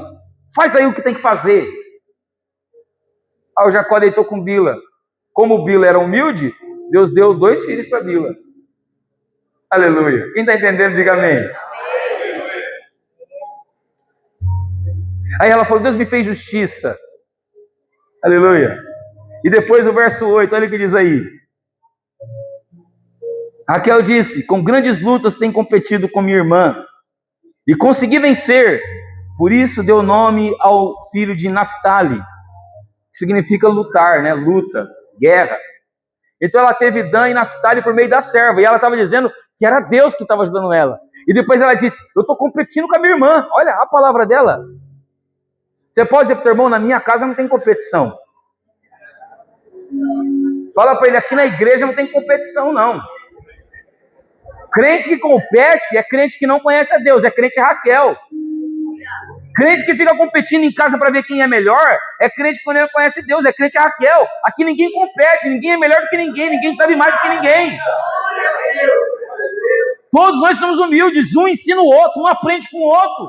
faz aí o que tem que fazer. Aí o Jacó deitou com Bila. Como Bila era humilde, Deus deu 2 filhos para Bila. Aleluia. Quem está entendendo, diga amém. Aí ela falou: Deus me fez justiça. Aleluia. E depois o verso 8, olha o que diz aí. Raquel disse: com grandes lutas tenho competido com minha irmã e consegui vencer. Por isso deu nome ao filho de Naphtali, que significa lutar, né? Luta, guerra. Então ela teve Dan e Naphtali por meio da serva, e ela estava dizendo que era Deus que estava ajudando ela. E depois ela disse: eu estou competindo com a minha irmã. Olha a palavra dela. Você pode dizer para o teu irmão: na minha casa não tem competição. Fala para ele: aqui na igreja não tem competição, não. Crente que compete é crente que não conhece a Deus, é crente Raquel. Crente que fica competindo em casa para ver quem é melhor é crente que não conhece Deus, é crente Raquel. Aqui ninguém compete, ninguém é melhor do que ninguém sabe mais do que ninguém. Todos nós somos humildes, um ensina o outro, um aprende com o outro.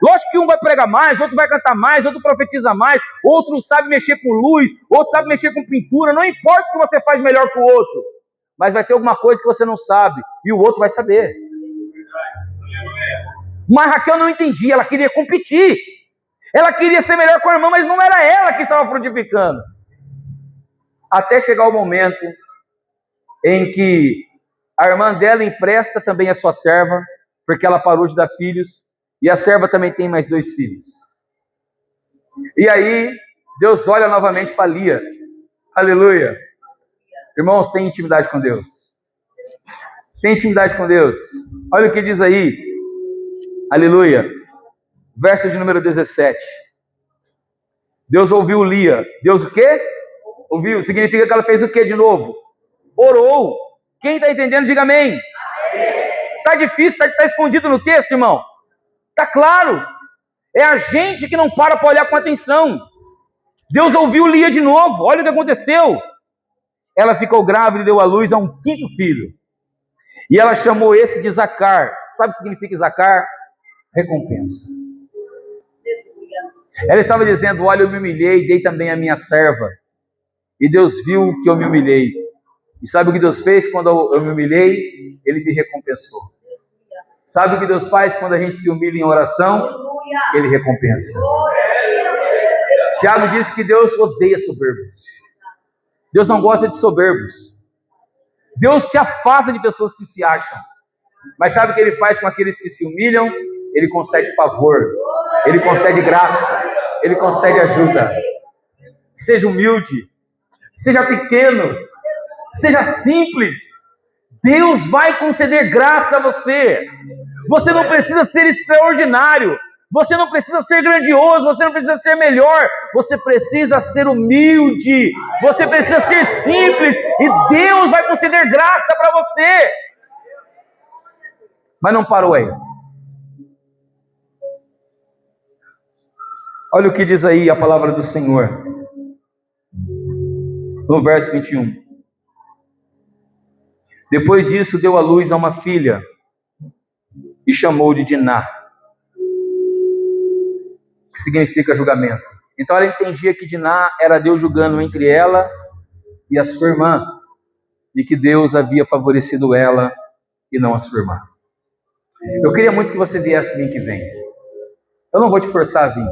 Lógico que um vai pregar mais, outro vai cantar mais, outro profetiza mais, outro sabe mexer com luz, outro sabe mexer com pintura. Não importa o que você faz melhor que o outro, mas vai ter alguma coisa que você não sabe e o outro vai saber. Mas Raquel não entendia, ela queria competir. Ela queria ser melhor com a irmã, mas não era ela que estava frutificando. Até chegar o momento em que a irmã dela empresta também a sua serva, porque ela parou de dar filhos, e a serva também tem mais 2 filhos. E aí, Deus olha novamente para Lia. Aleluia. Irmãos, tem intimidade com Deus. Tem intimidade com Deus. Olha o que diz aí. Aleluia. Verso de número 17. Deus ouviu Lia. Deus o quê? Ouviu. Significa que ela fez o quê de novo? Orou. Quem está entendendo, diga amém. Está difícil, está escondido no texto, irmão? Está claro. É a gente que não para olhar com atenção. Deus ouviu Lia de novo. Olha o que aconteceu. Ela ficou grávida e deu à luz a um 5º filho. E ela chamou esse de Zacar. Sabe o que significa Zacar? Recompensa. Ela estava dizendo: olha, eu me humilhei, dei também a minha serva. E Deus viu que eu me humilhei. E sabe o que Deus fez quando eu me humilhei? Ele me recompensou. Sabe o que Deus faz quando a gente se humilha em oração? Ele recompensa. Tiago diz que Deus odeia soberbos. Deus não gosta de soberbos. Deus se afasta de pessoas que se acham. Mas sabe o que Ele faz com aqueles que se humilham? Ele concede favor, Ele concede graça, Ele concede ajuda. Seja humilde, seja pequeno, seja simples. Deus vai conceder graça a você. Você não precisa ser extraordinário, você não precisa ser grandioso, você não precisa ser melhor, você precisa ser humilde, você precisa ser simples, e Deus vai conceder graça para você. Mas não parou aí. Olha o que diz aí a palavra do Senhor, no verso 21. Depois disso, deu à luz a uma filha e chamou de Diná, que significa julgamento. Então ela entendia que Diná era Deus julgando entre ela e a sua irmã, e que Deus havia favorecido ela e não a sua irmã. Eu queria muito que você viesse domingo que vem. Eu não vou te forçar a vir,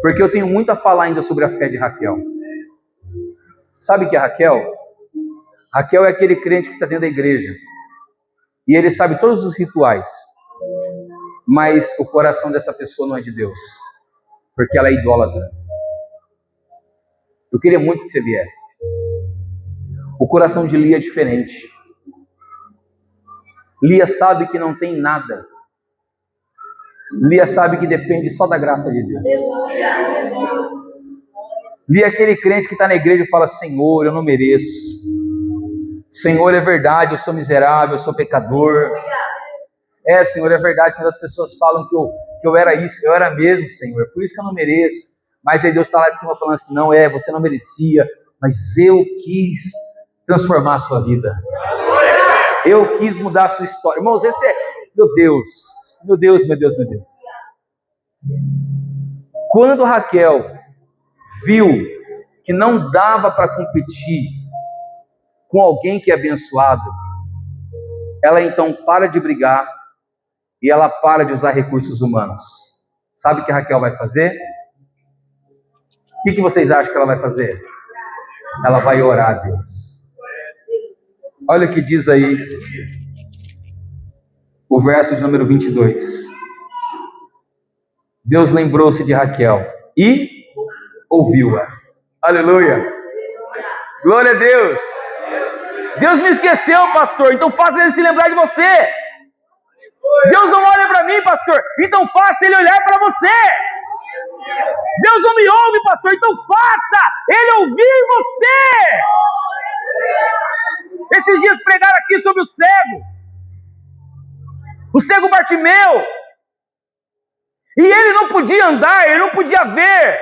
porque eu tenho muito a falar ainda sobre a fé de Raquel. Sabe que a Raquel? Raquel é aquele crente que está dentro da igreja, e ele sabe todos os rituais, mas o coração dessa pessoa não é de Deus, porque ela é idólatra. Eu queria muito que você viesse. O coração de Lia é diferente. Lia sabe que não tem nada. Lia sabe que depende só da graça de Deus. Lia é aquele crente que está na igreja e fala: Senhor, eu não mereço. Senhor, é verdade, eu sou miserável, eu sou pecador. Senhor, é verdade, quando as pessoas falam que eu era isso, eu era mesmo, Senhor, é por isso que eu não mereço. Mas aí Deus está lá de cima falando assim: não, você não merecia, mas eu quis transformar a sua vida. Eu quis mudar a sua história. Irmãos, esse é, meu Deus, meu Deus, meu Deus, meu Deus. Quando Raquel viu que não dava para competir com alguém que é abençoado, ela então para de brigar e ela para de usar recursos humanos. Sabe o que a Raquel vai fazer? O que vocês acham que ela vai fazer? Ela vai orar a Deus. Olha o que diz aí o verso de número 22. Deus lembrou-se de Raquel e ouviu-a. Aleluia! Glória a Deus! Deus me esqueceu, pastor, então faça ele se lembrar de você. Deus não olha para mim, pastor, então faça ele olhar para você. Deus não me ouve, pastor, então faça ele ouvir você. Esses dias pregaram aqui sobre o cego Bartimeu, e ele não podia andar, ele não podia ver,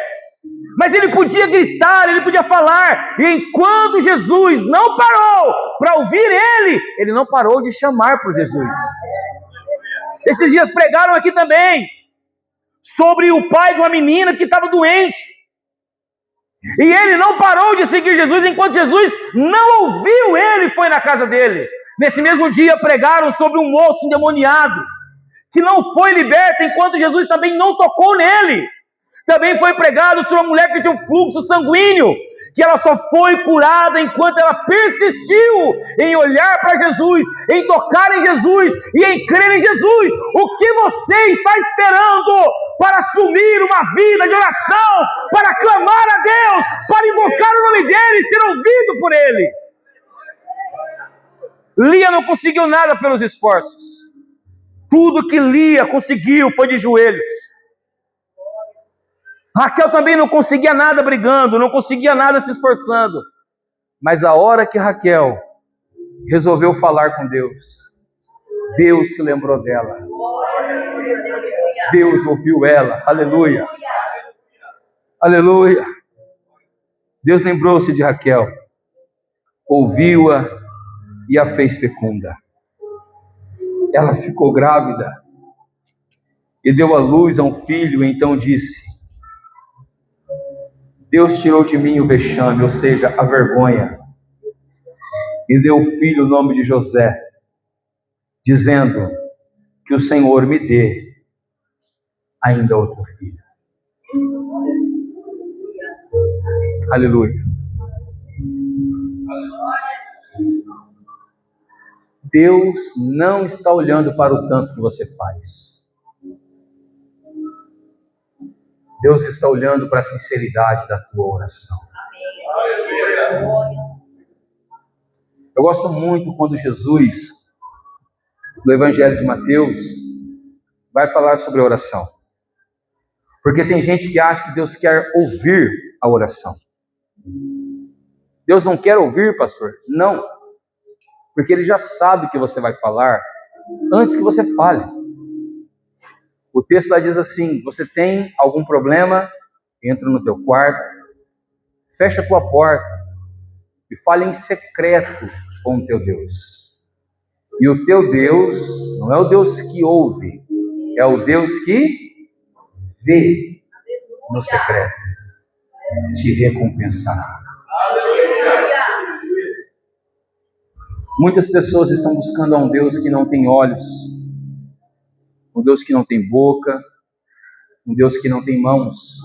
mas ele podia gritar, ele podia falar, e enquanto Jesus não parou para ouvir ele não parou de chamar por Jesus. Esses dias pregaram aqui também sobre o pai de uma menina que estava doente, e ele não parou de seguir Jesus enquanto Jesus não ouviu ele, foi na casa dele. Nesse mesmo dia pregaram sobre um moço endemoniado que não foi liberto enquanto Jesus também não tocou nele. Também foi pregado sobre uma mulher que tinha um fluxo sanguíneo, que ela só foi curada enquanto ela persistiu em olhar para Jesus, em tocar em Jesus e em crer em Jesus. O que você está esperando para assumir uma vida de oração, para clamar a Deus, para invocar o nome dele e ser ouvido por ele? Lia não conseguiu nada pelos esforços. Tudo que Lia conseguiu foi de joelhos. Raquel também não conseguia nada brigando, não conseguia nada se esforçando. Mas a hora que Raquel resolveu falar com Deus, Deus se lembrou dela. Deus ouviu ela. Aleluia. Aleluia. Deus lembrou-se de Raquel, ouviu-a e a fez fecunda. Ela ficou grávida e deu à luz a um filho, e então disse: Deus tirou de mim o vexame, ou seja, a vergonha, e deu ao filho o nome de José, dizendo: que o Senhor me dê ainda outro filho. Aleluia. Deus não está olhando para o tanto que você faz. Deus está olhando para a sinceridade da tua oração. Eu gosto muito quando Jesus, no Evangelho de Mateus, vai falar sobre a oração. Porque tem gente que acha que Deus quer ouvir a oração. Deus não quer ouvir, pastor? Não. Porque Ele já sabe o que você vai falar antes que você fale. O texto lá diz assim: você tem algum problema? Entra no teu quarto, fecha a tua porta e fale em secreto com o teu Deus. E o teu Deus não é o Deus que ouve, é o Deus que vê no secreto, te recompensará. Muitas pessoas estão buscando a um Deus que não tem olhos, um Deus que não tem boca, um Deus que não tem mãos,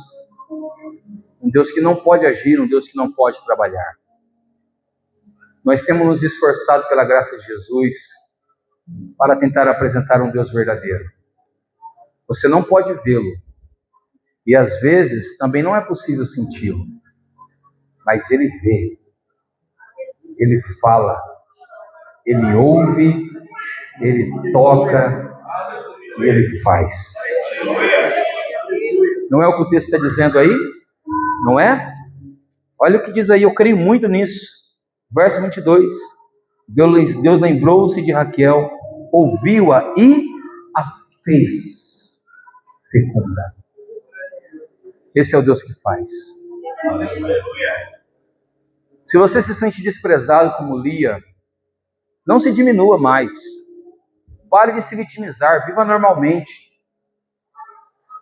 um Deus que não pode agir, um Deus que não pode trabalhar. Nós temos nos esforçado pela graça de Jesus para tentar apresentar um Deus verdadeiro. Você não pode vê-lo, e às vezes também não é possível senti-lo, mas Ele vê, Ele fala, Ele ouve, Ele toca e Ele faz. Não é o que o texto está dizendo aí? Não é? Olha o que diz aí, eu creio muito nisso. Verso 22. Deus lembrou-se de Raquel, ouviu-a e a fez fecundar. Esse é o Deus que faz. Se você se sente desprezado como Lia, não se diminua mais. Pare de se vitimizar, viva normalmente.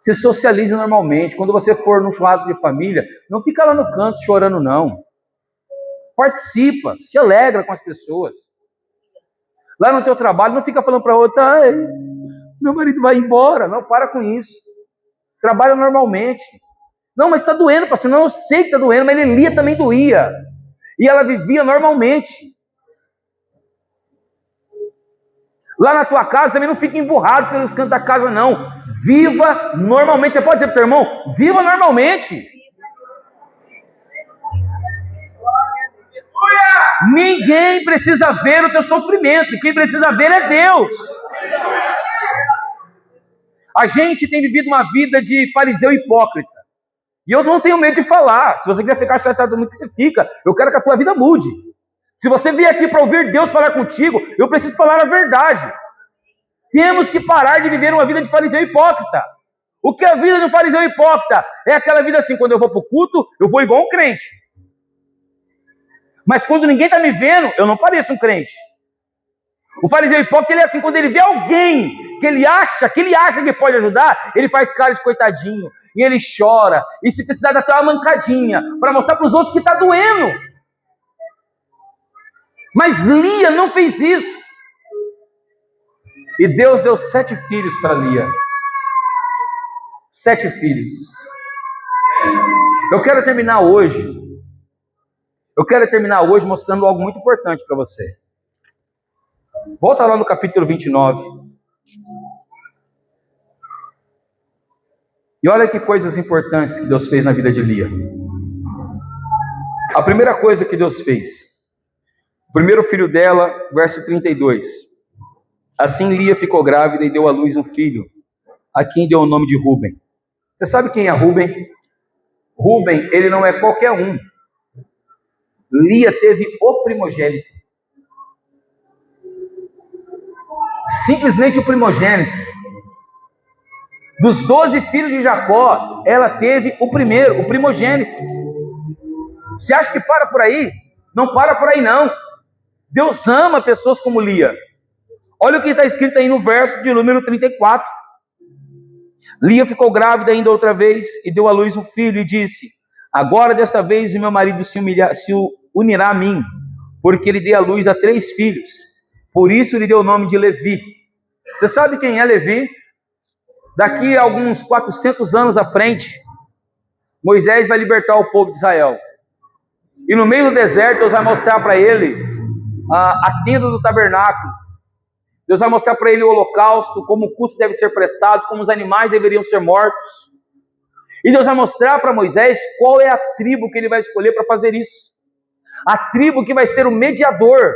Se socialize normalmente. Quando você for num churrasco de família, não fica lá no canto chorando, não. Participa, se alegra com as pessoas. Lá no teu trabalho, não fica falando para outra: ai, meu marido vai embora. Não, para com isso. Trabalha normalmente. Não, mas está doendo, pastor. Não, eu sei que está doendo, mas Lia também doía. E ela vivia normalmente. Lá na tua casa também não fica emburrado pelos cantos da casa, não. Viva normalmente. Você pode dizer para o teu irmão: viva normalmente. Ninguém precisa ver o teu sofrimento. Quem precisa ver é Deus. A gente tem vivido uma vida de fariseu hipócrita. E eu não tenho medo de falar. Se você quiser ficar chateado no que você fica, eu quero que a tua vida mude. Se você vier aqui para ouvir Deus falar contigo, eu preciso falar a verdade. Temos que parar de viver uma vida de fariseu hipócrita. O que é a vida de um fariseu hipócrita? É aquela vida assim: quando eu vou para o culto, eu vou igual um crente. Mas quando ninguém está me vendo, eu não pareço um crente. O fariseu hipócrita, ele é assim: quando ele vê alguém que ele acha que pode ajudar, ele faz cara de coitadinho, e ele chora, e se precisar dá até uma mancadinha, para mostrar para os outros que está doendo. Mas Lia não fez isso. E Deus deu 7 filhos para Lia. 7 filhos. Eu quero terminar hoje mostrando algo muito importante para você. Volta lá no capítulo 29. E olha que coisas importantes que Deus fez na vida de Lia. A primeira coisa que Deus fez: o primeiro filho dela, verso 32. Assim Lia ficou grávida e deu à luz um filho, a quem deu o nome de Ruben. Você sabe quem é Ruben? Ruben, ele não é qualquer um. Lia teve o primogênito. Simplesmente o primogênito. Dos 12 filhos de Jacó, ela teve o primeiro, o primogênito. Você acha que para por aí? Não para por aí, não. Deus ama pessoas como Lia. Olha o que está escrito aí no verso de número 34. Lia ficou grávida ainda outra vez e deu à luz um filho e disse: agora desta vez o meu marido se unirá a mim, porque ele deu à luz a 3 filhos. Por isso lhe deu o nome de Levi. Você sabe quem é Levi? Daqui a alguns 400 anos à frente, Moisés vai libertar o povo de Israel. E no meio do deserto, Deus vai mostrar para ele a tenda do tabernáculo. Deus vai mostrar para ele o holocausto, como o culto deve ser prestado, como os animais deveriam ser mortos. E Deus vai mostrar para Moisés qual é a tribo que ele vai escolher para fazer isso. A tribo que vai ser o mediador.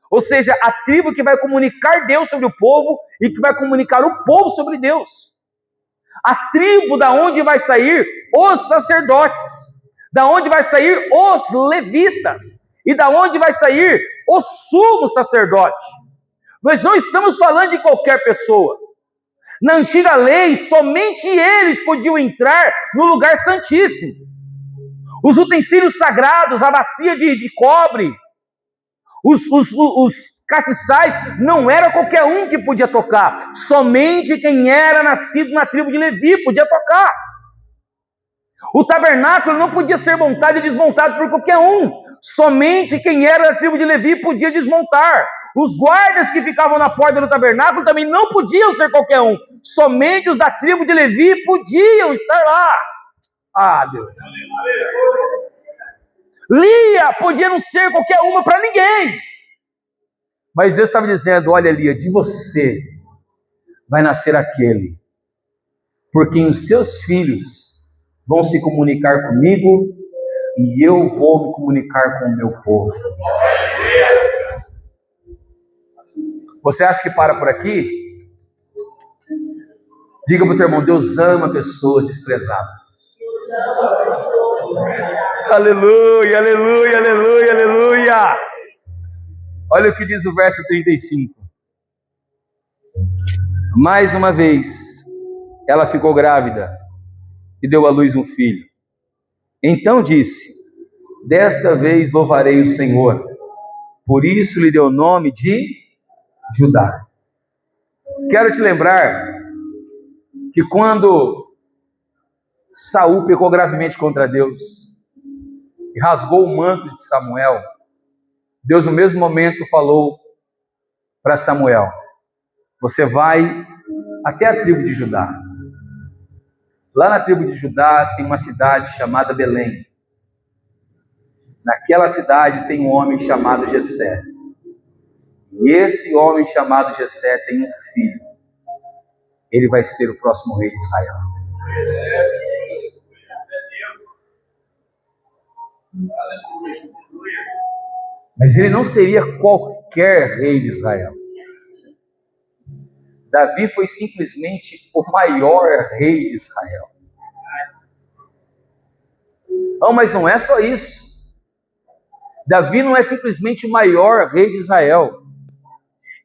Ou seja, a tribo que vai comunicar Deus sobre o povo e que vai comunicar o povo sobre Deus. A tribo da onde vai sair os sacerdotes, da onde vai sair os levitas e da onde vai sair o sumo sacerdote. Nós não estamos falando de qualquer pessoa. Na antiga lei, somente eles podiam entrar no lugar santíssimo. Os utensílios sagrados, a bacia de cobre, os castiçais, não era qualquer um que podia tocar. Somente quem era nascido na tribo de Levi podia tocar. O tabernáculo não podia ser montado e desmontado por qualquer um. Somente quem era da tribo de Levi podia desmontar. Os guardas que ficavam na porta do tabernáculo também não podiam ser qualquer um. Somente os da tribo de Levi podiam estar lá. Ah, Deus. Lia podia não ser qualquer uma para ninguém. Mas Deus estava dizendo: olha, Lia, de você vai nascer aquele por quem os seus filhos vão se comunicar comigo e eu vou me comunicar com o meu povo. Você acha que para por aqui? Diga para o teu irmão: Deus ama pessoas desprezadas. Aleluia, aleluia, aleluia, aleluia. Olha o que diz o verso 35. Mais uma vez, ela ficou grávida e deu à luz um filho. Então disse: desta vez louvarei o Senhor. Por isso lhe deu o nome de Judá. Quero te lembrar que quando Saul pecou gravemente contra Deus e rasgou o manto de Samuel, Deus no mesmo momento falou para Samuel: você vai até a tribo de Judá. Lá na tribo de Judá tem uma cidade chamada Belém. Naquela cidade tem um homem chamado Jessé. E esse homem chamado Jessé tem um filho. Ele vai ser o próximo rei de Israel. Mas ele não seria qualquer rei de Israel. Davi foi simplesmente o maior rei de Israel. Não, mas não é só isso. Davi não é simplesmente o maior rei de Israel.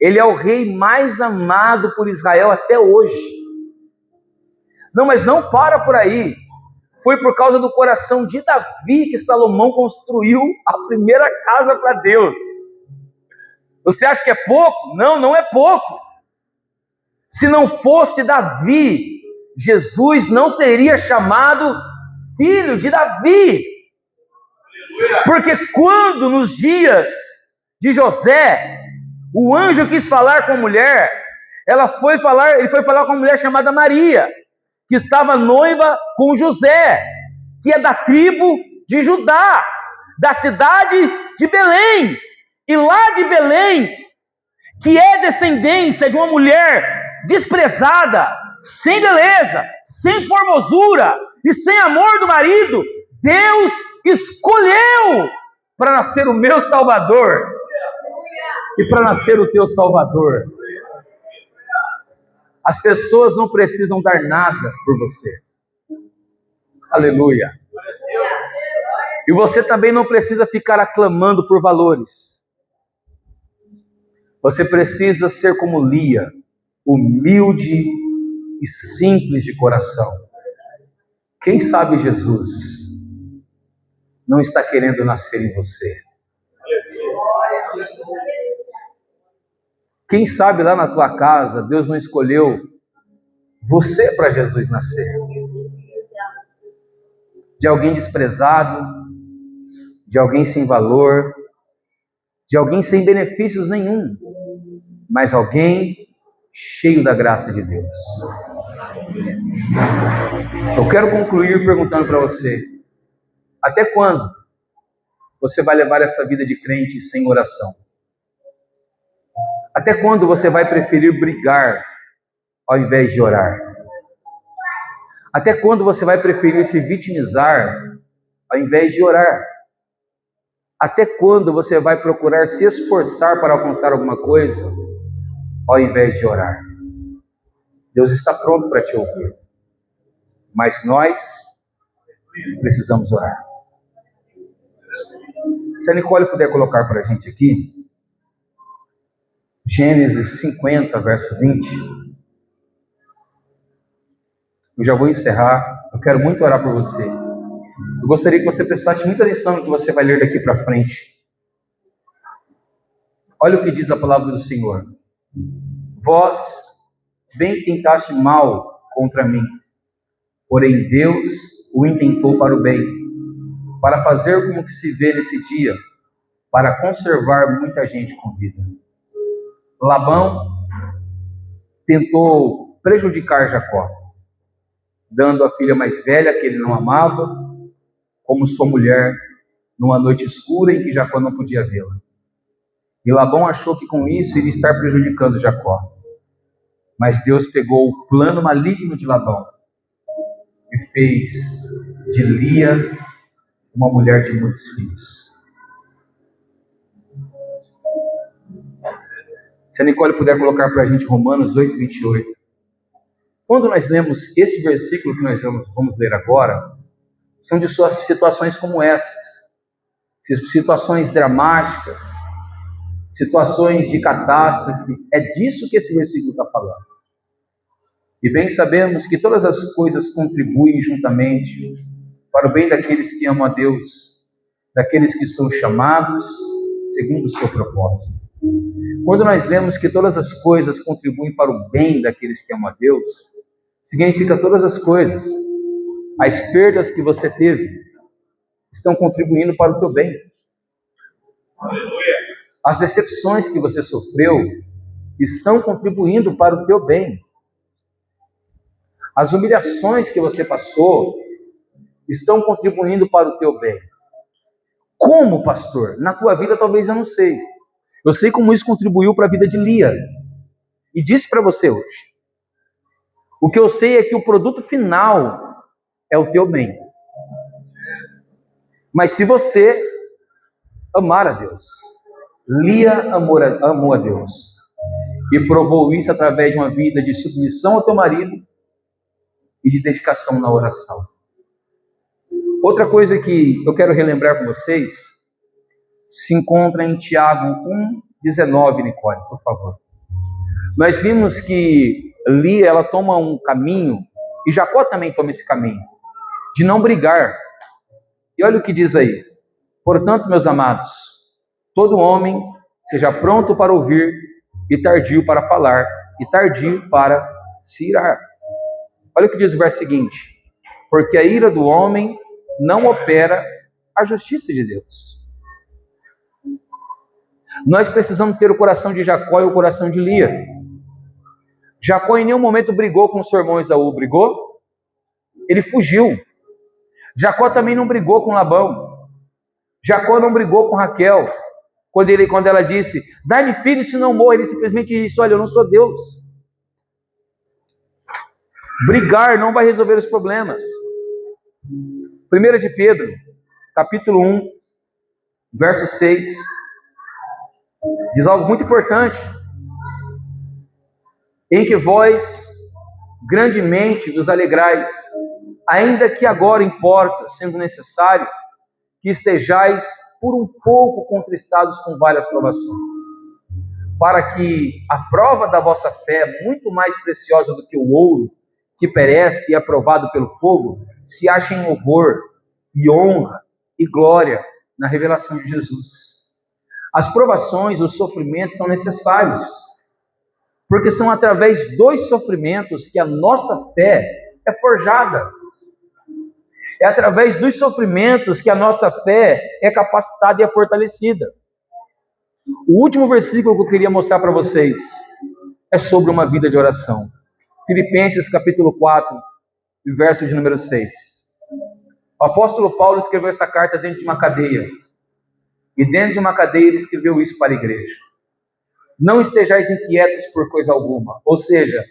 Ele é o rei mais amado por Israel até hoje. Não, mas não para por aí. Foi por causa do coração de Davi que Salomão construiu a primeira casa para Deus. Você acha que é pouco? Não, não é pouco. Se não fosse Davi, Jesus não seria chamado filho de Davi. Porque quando nos dias de José, o anjo quis falar com a mulher, ele foi falar com uma mulher chamada Maria, que estava noiva com José, que é da tribo de Judá, da cidade de Belém. E lá de Belém, que é descendência de uma mulher desprezada, sem beleza, sem formosura e sem amor do marido, Deus escolheu para nascer o meu Salvador e para nascer o teu Salvador. As pessoas não precisam dar nada por você. Aleluia. E você também não precisa ficar aclamando por valores. Você precisa ser como Lia, humilde e simples de coração. Quem sabe Jesus não está querendo nascer em você. Quem sabe lá na tua casa Deus não escolheu você para Jesus nascer. De alguém desprezado, de alguém sem valor, de alguém sem benefícios nenhum, mas alguém cheio da graça de Deus. Eu quero concluir perguntando para você: até quando você vai levar essa vida de crente sem oração? Até quando você vai preferir brigar ao invés de orar? Até quando você vai preferir se vitimizar ao invés de orar? Até quando você vai procurar se esforçar para alcançar alguma coisa ao invés de orar? Deus está pronto para te ouvir, mas nós precisamos orar. Se a Nicole puder colocar para a gente aqui, Gênesis 50, verso 20. Eu já vou encerrar. Eu quero muito orar por você. Eu gostaria que você prestasse muita atenção no que você vai ler daqui para frente. Olha o que diz a palavra do Senhor. Vós bem tentaste mal contra mim, porém Deus o intentou para o bem, para fazer como que se vê nesse dia, para conservar muita gente com vida. Labão tentou prejudicar Jacó, dando a filha mais velha, que ele não amava, como sua mulher, numa noite escura em que Jacó não podia vê-la. E Labão achou que com isso iria estar prejudicando Jacó. Mas Deus pegou o plano maligno de Labão e fez de Lia uma mulher de muitos filhos. Se a Nicole puder colocar para a gente Romanos 8, 28. Quando nós lemos esse versículo que nós vamos ler agora, são de situações como essas. Situações dramáticas, situações de catástrofe. É disso que esse versículo está falando. E bem sabemos que todas as coisas contribuem juntamente para o bem daqueles que amam a Deus, daqueles que são chamados segundo o seu propósito. Quando nós lemos que todas as coisas contribuem para o bem daqueles que amam a Deus, significa todas as coisas. As perdas que você teve estão contribuindo para o teu bem. As decepções que você sofreu estão contribuindo para o teu bem. As humilhações que você passou estão contribuindo para o teu bem. Como, pastor? Na tua vida talvez eu não sei. Eu sei como isso contribuiu para a vida de Lia. E disse para você hoje. O que eu sei é que o produto final é o teu bem. Mas se você amar a Deus, Lia amou a Deus e provou isso através de uma vida de submissão ao teu marido e de dedicação na oração. Outra coisa que eu quero relembrar com vocês se encontra em Tiago 1:19, Nicole, por favor. Nós vimos que Lia, ela toma um caminho, e Jacó também toma esse caminho, de não brigar. E olha o que diz aí. Portanto, meus amados, todo homem seja pronto para ouvir e tardio para falar e tardio para se irar. Olha o que diz o verso seguinte. Porque a ira do homem não opera a justiça de Deus. Nós precisamos ter o coração de Jacó e o coração de Lia. Jacó em nenhum momento brigou com seu irmão Esaú. Brigou? Ele fugiu. Jacó também não brigou com Labão. Jacó não brigou com Raquel. Quando ela disse, dai-me filho se não morro, ele simplesmente disse, olha, eu não sou Deus. Brigar não vai resolver os problemas. 1 de Pedro, capítulo 1, verso 6, diz algo muito importante. Em que vós grandemente vos alegrais, ainda que agora importa, sendo necessário, que estejais por um pouco contristados com várias provações, para que a prova da vossa fé, muito mais preciosa do que o ouro, que perece e é provado pelo fogo, se ache em louvor e honra e glória na revelação de Jesus. As provações, os sofrimentos são necessários, porque são através dos sofrimentos que a nossa fé é forjada. É através dos sofrimentos que a nossa fé é capacitada e é fortalecida. O último versículo que eu queria mostrar para vocês é sobre uma vida de oração. Filipenses capítulo 4, verso de número 6. O apóstolo Paulo escreveu essa carta dentro de uma cadeia. E dentro de uma cadeia ele escreveu isso para a igreja. Não estejais inquietos por coisa alguma. Ou seja,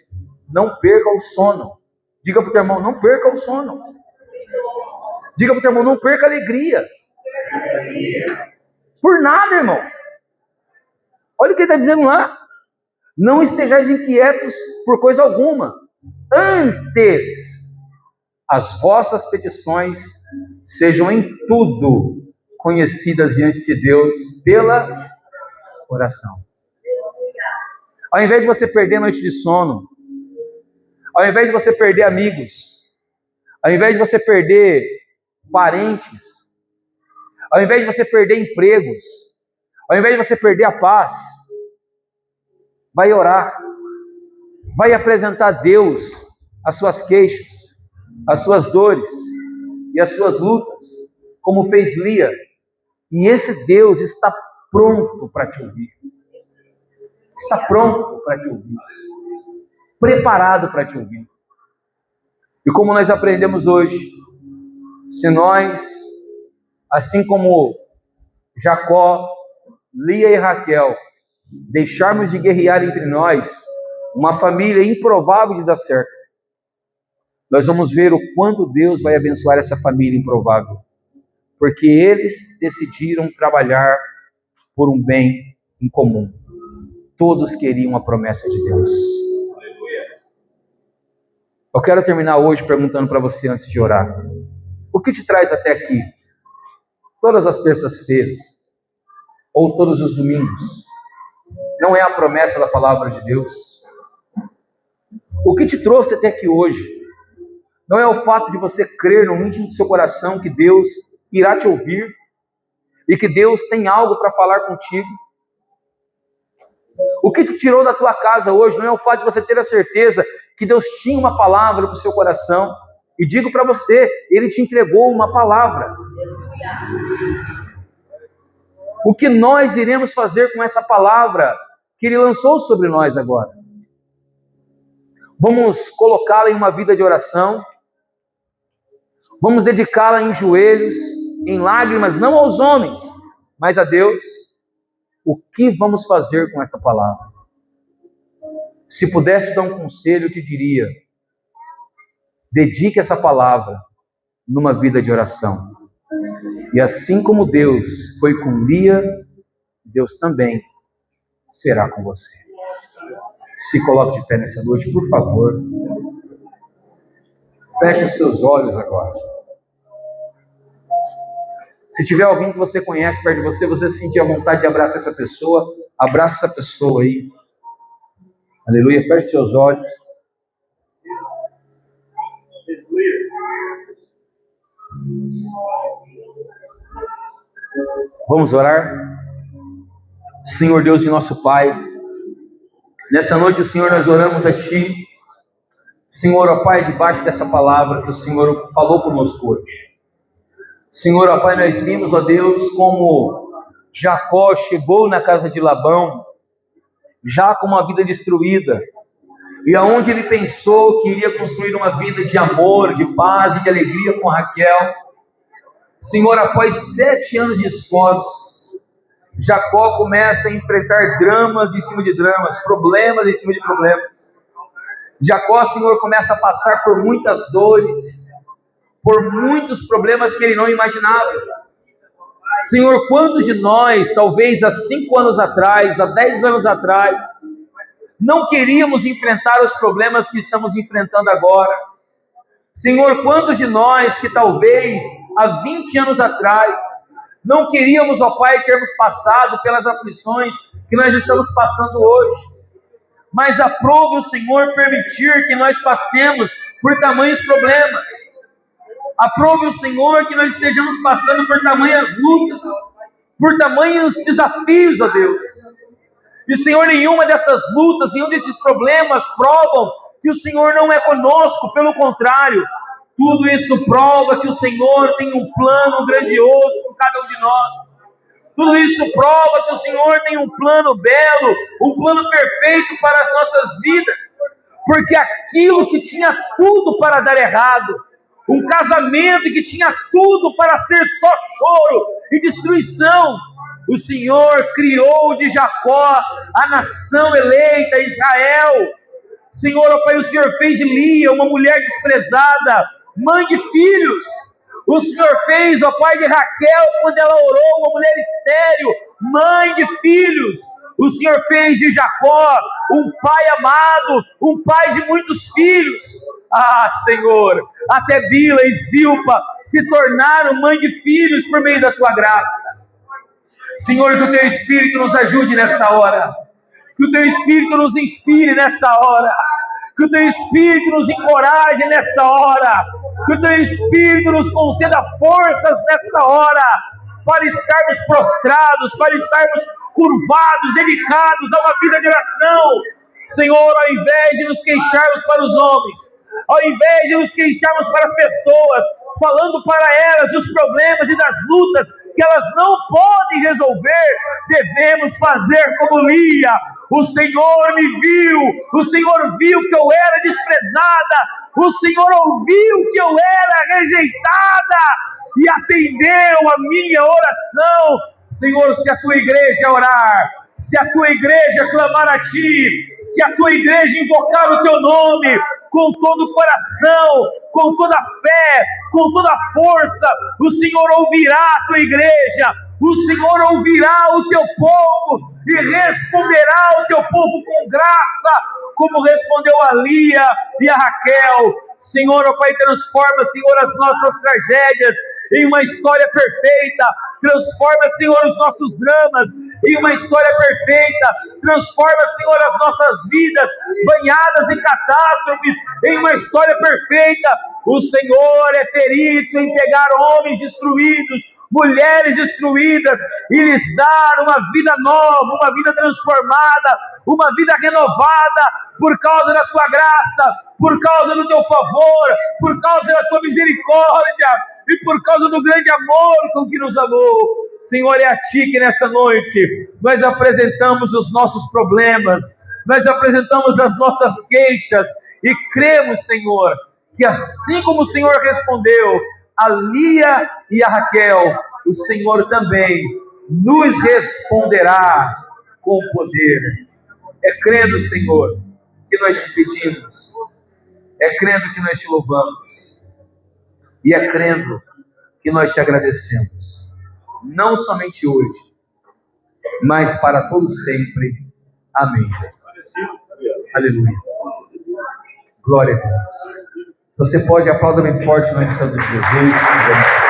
não perca o sono. Diga para o teu irmão, não perca o sono. Diga para o teu irmão, não perca a alegria. Por nada, irmão. Olha o que ele está dizendo lá. Não estejais inquietos por coisa alguma. Antes, as vossas petições sejam em tudo conhecidas diante de Deus pela oração. Ao invés de você perder noite de sono, ao invés de você perder amigos, ao invés de você perder parentes, ao invés de você perder empregos, ao invés de você perder a paz, vai orar, vai apresentar a Deus as suas queixas, as suas dores e as suas lutas, como fez Lia. E esse Deus está pronto para te ouvir. Está pronto para te ouvir. Preparado para te ouvir. E como nós aprendemos hoje, se nós, assim como Jacó, Lia e Raquel, deixarmos de guerrear entre nós, uma família improvável de dar certo, nós vamos ver o quanto Deus vai abençoar essa família improvável, porque eles decidiram trabalhar por um bem em comum. Todos queriam a promessa de Deus. Eu quero terminar hoje perguntando para você antes de orar: o que te traz até aqui? Todas as terças-feiras, ou todos os domingos, não é a promessa da palavra de Deus? O que te trouxe até aqui hoje não é o fato de você crer no íntimo do seu coração que Deus irá te ouvir e que Deus tem algo para falar contigo? O que te tirou da tua casa hoje não é o fato de você ter a certeza que Deus tinha uma palavra para o seu coração. E digo para você, Ele te entregou uma palavra. O que nós iremos fazer com essa palavra que Ele lançou sobre nós agora? Vamos colocá-la em uma vida de oração? Vamos dedicá-la em joelhos, em lágrimas, não aos homens, mas a Deus? O que vamos fazer com esta palavra? Se pudesse dar um conselho, eu te diria: dedique essa palavra numa vida de oração. E assim como Deus foi com Lia, Deus também será com você. Se coloque de pé nessa noite, por favor. Feche os seus olhos agora. Se tiver alguém que você conhece perto de você, você sentir a vontade de abraçar essa pessoa, abraça essa pessoa aí. Aleluia. Feche seus olhos. Vamos orar? Senhor Deus e nosso Pai, nessa noite, Senhor, nós oramos a Ti. Senhor, ó Pai, debaixo dessa palavra que o Senhor falou conosco hoje. Senhor, ó Pai, nós vimos, ó Deus, como Jacó chegou na casa de Labão, já com uma vida destruída, e aonde ele pensou que iria construir uma vida de amor, de paz e de alegria com Raquel. Senhor, após 7 anos de esforços, Jacó começa a enfrentar dramas em cima de dramas, problemas em cima de problemas. Jacó, Senhor, começa a passar por muitas dores, por muitos problemas que ele não imaginava. Senhor, quantos de nós, talvez há 5 anos atrás, há 10 anos atrás, não queríamos enfrentar os problemas que estamos enfrentando agora? Senhor, quantos de nós que talvez há 20 anos atrás não queríamos, ó Pai, termos passado pelas aflições que nós estamos passando hoje? Mas aprove o Senhor permitir que nós passemos por tamanhos problemas. Aprove o Senhor que nós estejamos passando por tamanhas lutas, por tamanhos desafios, ó Deus. E, Senhor, nenhuma dessas lutas, nenhum desses problemas provam que o Senhor não é conosco, pelo contrário, tudo isso prova que o Senhor tem um plano grandioso com cada um de nós. Tudo isso prova que o Senhor tem um plano belo, um plano perfeito para as nossas vidas. Porque aquilo que tinha tudo para dar errado, um casamento que tinha tudo para ser só choro e destruição, o Senhor criou de Jacó a nação eleita, Israel. Senhor, ó Pai, o Senhor fez de Lia uma mulher desprezada, mãe de filhos. O Senhor fez, ó Pai, de Raquel, quando ela orou, uma mulher estéril, mãe de filhos. O Senhor fez de Jacó um pai amado, um pai de muitos filhos. Ah, Senhor, até Bila e Zilpa se tornaram mãe de filhos por meio da Tua graça. Senhor, que o Teu Espírito nos ajude nessa hora. Que o Teu Espírito nos inspire nessa hora. Que o Teu Espírito nos encoraje nessa hora. Que o Teu Espírito nos conceda forças nessa hora, para estarmos prostrados, para estarmos curvados, dedicados a uma vida de oração. Senhor, ao invés de nos queixarmos para os homens, ao invés de nos queixarmos para as pessoas, falando para elas dos problemas e das lutas que elas não podem resolver, devemos fazer como Lia. O Senhor me viu, o Senhor viu que eu era desprezada, o Senhor ouviu que eu era rejeitada e atendeu a minha oração. Senhor, se a Tua igreja orar, se a Tua igreja clamar a Ti, se a Tua igreja invocar o Teu nome com todo o coração, com toda a fé, com toda a força, o Senhor ouvirá a Tua igreja, o Senhor ouvirá o Teu povo e responderá ao Teu povo com graça, como respondeu a Lia e a Raquel. Senhor, ó Pai, transforma, Senhor, as nossas tragédias em uma história perfeita. Transforma, Senhor, os nossos dramas em uma história perfeita. Transforma, Senhor, as nossas vidas banhadas em catástrofes em uma história perfeita. O Senhor é perito em pegar homens destruídos, mulheres destruídas, e lhes dar uma vida nova, uma vida transformada, uma vida renovada, por causa da Tua graça, por causa do Teu favor, por causa da Tua misericórdia, e por causa do grande amor com que nos amou. Senhor, é a Ti que nessa noite nós apresentamos os nossos problemas, nós apresentamos as nossas queixas, e cremos, Senhor, que assim como o Senhor respondeu a Lia e a Raquel, o Senhor também nos responderá com poder. É crendo, Senhor, que nós te pedimos, é crendo que nós te louvamos, e é crendo que nós te agradecemos, não somente hoje, mas para todo sempre. Amém, Jesus. Aleluia. Glória a Deus. Se você pode, aplauda bem forte no nome de Jesus.